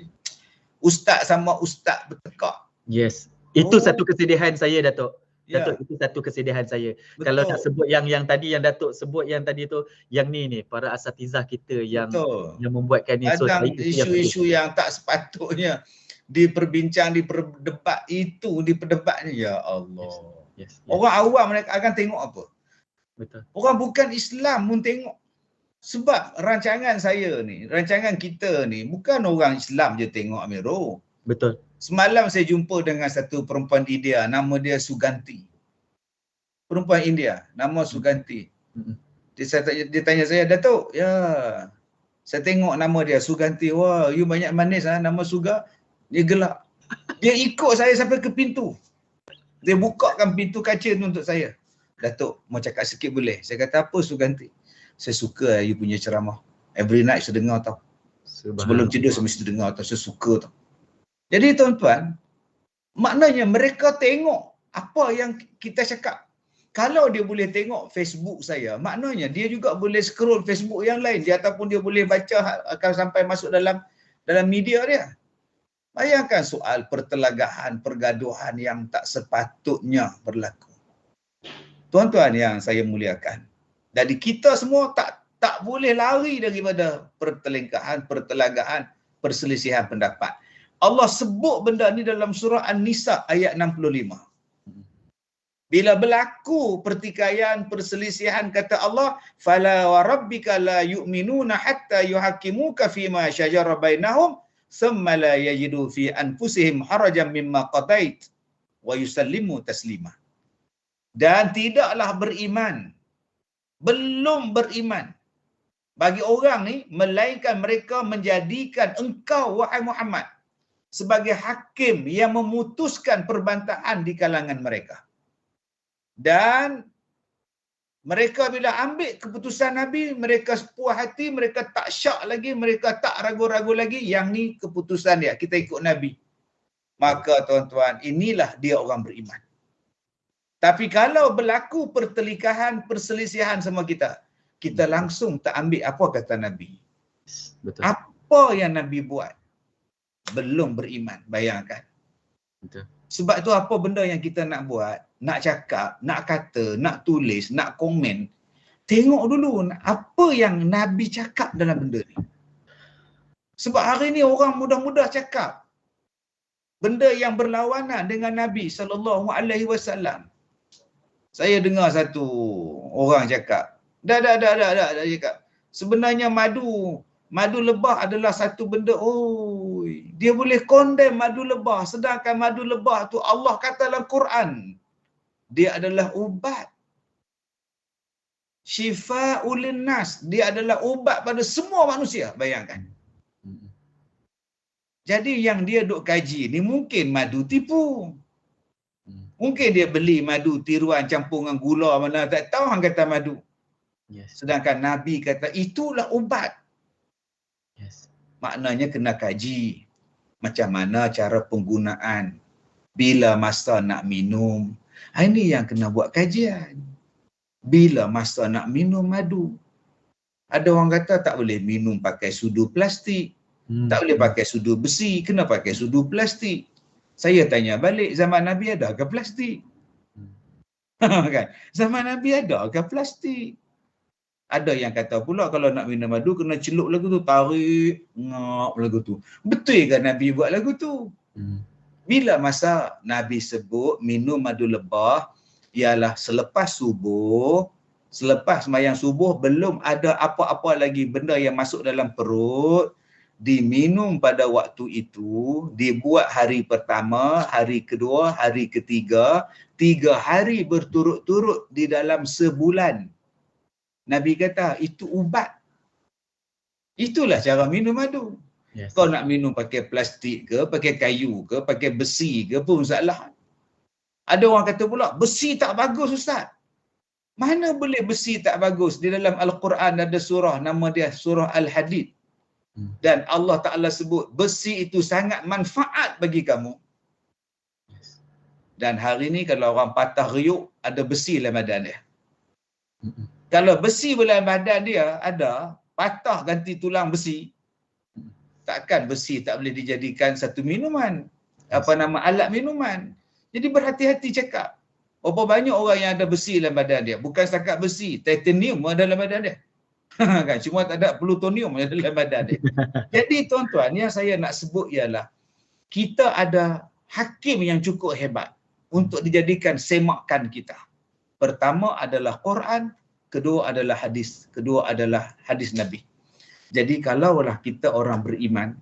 Ustaz sama ustaz bertekak. Yes. Itu satu kesedihan saya, Datuk. Datuk, itu satu kesedihan saya. Betul. Kalau nak sebut yang tadi yang Datuk sebut yang tadi tu, yang ni para asatizah kita yang membuatkan ni. Kadang isu-isu yang tak sepatutnya diperbincang, diperdebat itu, diperdebatnya, ya Allah. Yes. Orang awam mereka akan tengok apa? Betul. Orang bukan Islam pun tengok. Sebab rancangan saya ni, rancangan kita ni, bukan orang Islam je tengok, Amirul. Betul. Semalam saya jumpa dengan satu perempuan India, nama dia Suganti. Perempuan India, nama Suganti. Dia tanya saya, Datuk, ya, saya tengok nama dia Suganti. Wah, you banyak manis nama Suga. Dia gelak. Dia ikut saya sampai ke pintu. Dia bukakan pintu kaca tu untuk saya. Datuk, mau cakap sikit boleh? Saya kata, apa Suganti? Saya suka you punya ceramah. Every night saya dengar tau. Sebelum tidur saya mesti dengar tau. Saya suka tau. Jadi tuan-tuan, maknanya mereka tengok apa yang kita cakap. Kalau dia boleh tengok Facebook saya, maknanya dia juga boleh scroll Facebook yang lain. Dia ataupun dia boleh baca akan sampai masuk dalam media dia. Bayangkan soal pertelagahan, pergaduhan yang tak sepatutnya berlaku. Tuan-tuan yang saya muliakan, jadi kita semua tak boleh lari daripada pertelagahan, perselisihan pendapat. Allah sebut benda ni dalam surah An-Nisa ayat 65. Bila berlaku pertikaian, perselisihan, kata Allah, "Fala wa rabbika la yu'minuna hatta yuhaqqimuka fima shajara bainahum, thumma la yajidu fi anfusihim harajan mimma qadait wa yusallimu taslima." Dan tidaklah beriman, belum beriman bagi orang ni, melainkan mereka menjadikan engkau, wahai Muhammad, sebagai hakim yang memutuskan perbantahan di kalangan mereka. Dan mereka bila ambil keputusan Nabi, mereka puas hati, mereka tak syak lagi, mereka tak ragu-ragu lagi, yang ni keputusan dia, kita ikut Nabi. Maka tuan-tuan, inilah dia orang beriman. Tapi kalau berlaku pertelikahan, perselisihan sama kita, kita langsung tak ambil apa kata Nabi. Betul. Apa yang Nabi buat, belum beriman. Bayangkan. Betul. Sebab tu apa benda yang kita nak buat, nak cakap, nak kata, nak tulis, nak komen, tengok dulu apa yang Nabi cakap dalam benda ni. Sebab hari ni orang mudah-mudah cakap benda yang berlawanan dengan Nabi SAW. Saya dengar satu orang cakap, dah cakap, sebenarnya madu lebah adalah satu benda, dia boleh condemn madu lebah, sedangkan madu lebah tu Allah kata dalam Quran, dia adalah ubat. Syifa'ul linnas, dia adalah ubat pada semua manusia, bayangkan. Jadi yang dia duk kaji ni mungkin madu tipu. Mungkin dia beli madu tiruan campur dengan gula, mana tak tahu hang kata madu. Yes. Sedangkan Nabi kata itulah ubat. Yes. Maknanya kena kaji macam mana cara penggunaan, bila masa nak minum. Ini yang kena buat kajian. Bila masa nak minum madu. Ada orang kata tak boleh minum pakai sudu plastik. Tak boleh pakai sudu besi, kena pakai sudu plastik. Saya tanya balik, zaman Nabi ada ke plastik? Kan? Zaman Nabi ada ke plastik? Ada yang kata pula kalau nak minum madu kena celup lagu tu, tarik, ngap lagu tu. Betul ke Nabi buat lagu tu? Bila masa Nabi sebut minum madu lebah ialah selepas subuh, selepas sembahyang subuh belum ada apa-apa lagi benda yang masuk dalam perut, diminum pada waktu itu, dibuat hari pertama, hari kedua, hari ketiga, 3 hari berturut-turut di dalam sebulan. Nabi kata itu ubat. Itulah cara minum madu. Yes. Kau nak minum pakai plastik ke, pakai kayu ke, pakai besi ke pun salah. Ada orang kata pula, besi tak bagus Ustaz. Mana boleh besi tak bagus? Di dalam Al-Quran ada surah, nama dia surah Al-Hadid. Dan Allah Ta'ala sebut, besi itu sangat manfaat bagi kamu. Dan hari ni kalau orang patah riuk, ada besi dalam badan dia. Kalau besi dalam badan dia ada, patah ganti tulang besi, takkan besi tak boleh dijadikan satu minuman, alat minuman. Jadi berhati-hati cakap. Berapa banyak orang yang ada besi dalam badan dia, bukan setakat besi, titanium ada dalam badan dia. Kan, cuma tak ada plutonium dalam badan dia. Jadi tuan-tuan, yang saya nak sebut ialah kita ada hakim yang cukup hebat untuk dijadikan semakan kita. Pertama adalah Quran, kedua adalah hadis, kedua adalah hadis Nabi. Jadi kalaulah kita orang beriman,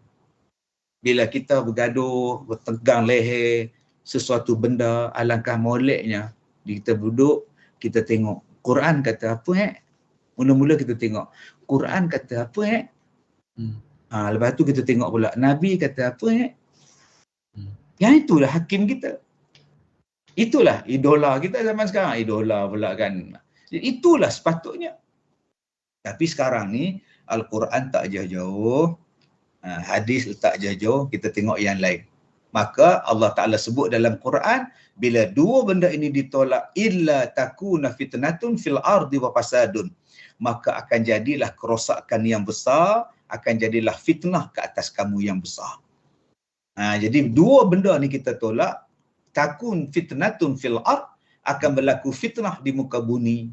bila kita bergaduh, bertegang leher, sesuatu benda, alangkah moleknya kita duduk, kita tengok Quran kata apa mula-mula kita tengok Quran kata apa lepas tu kita tengok pula Nabi kata apa yang itulah hakim kita, itulah idola kita zaman sekarang. Idola pula kan, itulah sepatutnya. Tapi sekarang ni Al-Quran tak jauh-jauh, hadis tak jauh-jauh, kita tengok yang lain. Maka Allah Ta'ala sebut dalam Quran, bila dua benda ini ditolak, illa takuna fitnatun fil ardi wa fasadun, maka akan jadilah kerosakan yang besar, akan jadilah fitnah ke atas kamu yang besar. Jadi dua benda ni kita tolak, takun fitnatun fil ard, akan berlaku fitnah di muka bumi,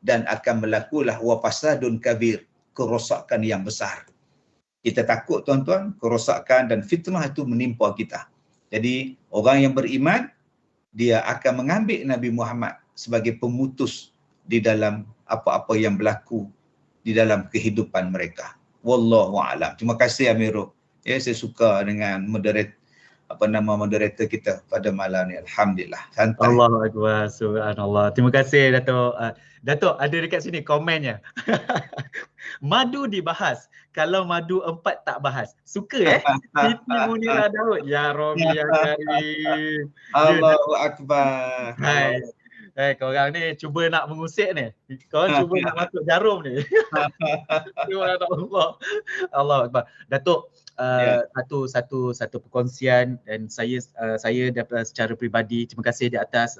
dan akan berlakulah wa fasadun kabir, kerosakan yang besar. Kita takut tuan-tuan, kerosakan dan fitnah itu menimpa kita. Jadi orang yang beriman, dia akan mengambil Nabi Muhammad sebagai pemutus di dalam apa-apa yang berlaku di dalam kehidupan mereka. Wallahu a'lam. Terima kasih Amirul. Ya, saya suka dengan moderator kita pada malam ni. Alhamdulillah. Santai. Allahu Akbar. Subhanallah. Terima kasih Dato'. Dato' ada dekat sini komennya. Madu dibahas. Kalau madu 4 tak bahas. Suka Siti Munirah Daud. Ya Rabbi ya Karim. Allahu Akbar. Hai. Korang ni cuba nak mengusik ni. Korang cuba nak masuk jarum ni. Subhanallah. Allah Akbar. Datuk, satu perkongsian, dan saya dapat secara peribadi terima kasih di atas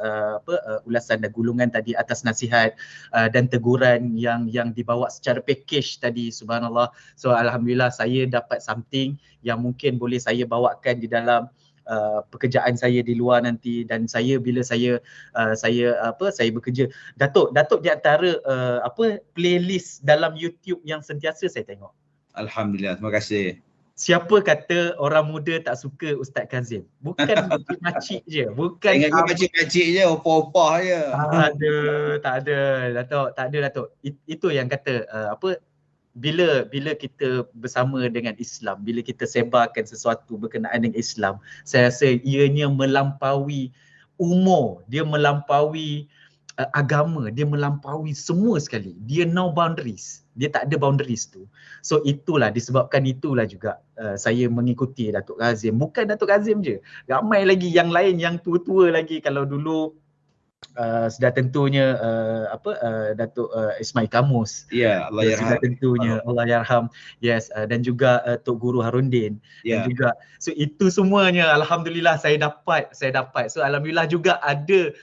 ulasan dan gulungan tadi, atas nasihat dan teguran yang dibawa secara package tadi. Subhanallah. So alhamdulillah saya dapat something yang mungkin boleh saya bawakan di dalam pekerjaan saya di luar nanti, dan bila saya bekerja. Datuk di antara playlist dalam YouTube yang sentiasa saya tengok. Alhamdulillah, terima kasih. Siapa kata orang muda tak suka Ustaz Kazim? Bukan makcik je, bukan ingat makcik-makcik je, opah-opah je. Tak ada Datuk. Itu yang kata bila kita bersama dengan Islam, bila kita sebarkan sesuatu berkenaan dengan Islam, saya rasa ianya melampaui umur, dia melampaui agama, dia melampaui semua sekali. Dia no boundaries. Dia tak ada boundaries tu. So disebabkan itulah juga saya mengikuti Datuk Kazim. Bukan Datuk Kazim je, ramai lagi yang lain yang tua-tua lagi. Kalau dulu sudah tentunya Datuk Ismail Kamus. Ya, Allah yarham. Sudah tentunya Allah yarham. Yes, dan juga Tok Guru Harundin. Dan juga itu semuanya alhamdulillah saya dapat. So alhamdulillah juga ada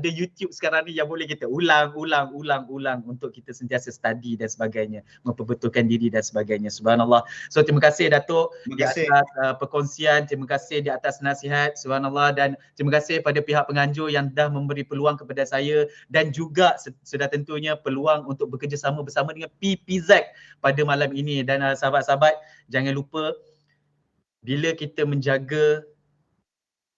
YouTube sekarang ni yang boleh kita ulang untuk kita sentiasa study dan sebagainya, memperbetulkan diri dan sebagainya. Subhanallah. So terima kasih Datuk di atas perkongsian, terima kasih di atas nasihat. Subhanallah. Dan terima kasih pada pihak penganjur yang dah memberi peluang kepada saya, dan juga sudah tentunya peluang untuk bekerjasama bersama dengan PPZ pada malam ini. Dan sahabat-sahabat, jangan lupa bila kita menjaga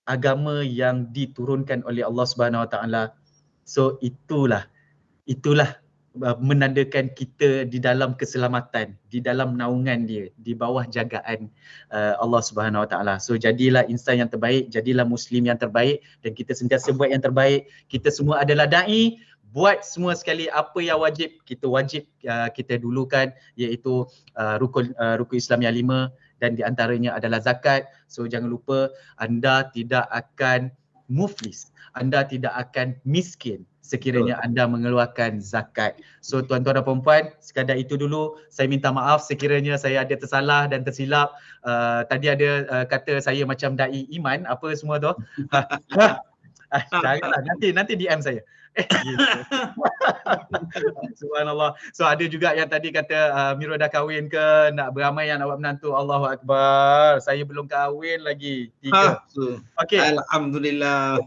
agama yang diturunkan oleh Allah Subhanahu Wa Taala, so itulah menandakan kita di dalam keselamatan, di dalam naungan dia, di bawah jagaan Allah Subhanahu Wa Taala. So jadilah insan yang terbaik, jadilah muslim yang terbaik, dan kita sentiasa buat yang terbaik. Kita semua adalah dai, buat semua sekali apa yang wajib kita dulukan, iaitu rukun Islam yang 5, dan di antaranya adalah zakat. So jangan lupa, anda tidak akan muflis, anda tidak akan miskin sekiranya anda mengeluarkan zakat. So tuan-tuan dan puan-puan, sekadar itu dulu. Saya minta maaf sekiranya saya ada tersalah dan tersilap. Tadi ada kata saya macam dai iman, apa semua tu. Janganlah, nanti DM saya. Gitu. Subhanallah. So ada juga yang tadi kata Miro dah kahwin ke, nak beramai yang nak buat menantu. Allahu Akbar. Saya belum kahwin lagi. 3. Okey. Alhamdulillah.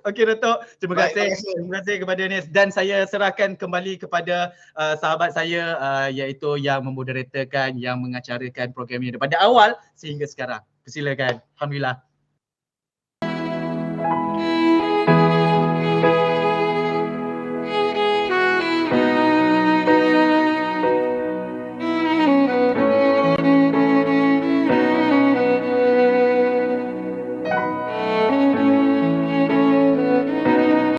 Okey Datuk, terima kasih kepada Nis, dan saya serahkan kembali kepada sahabat saya iaitu yang memoderatorkan, yang mengacarakan program ini daripada awal sehingga sekarang. Persilakan. Alhamdulillah.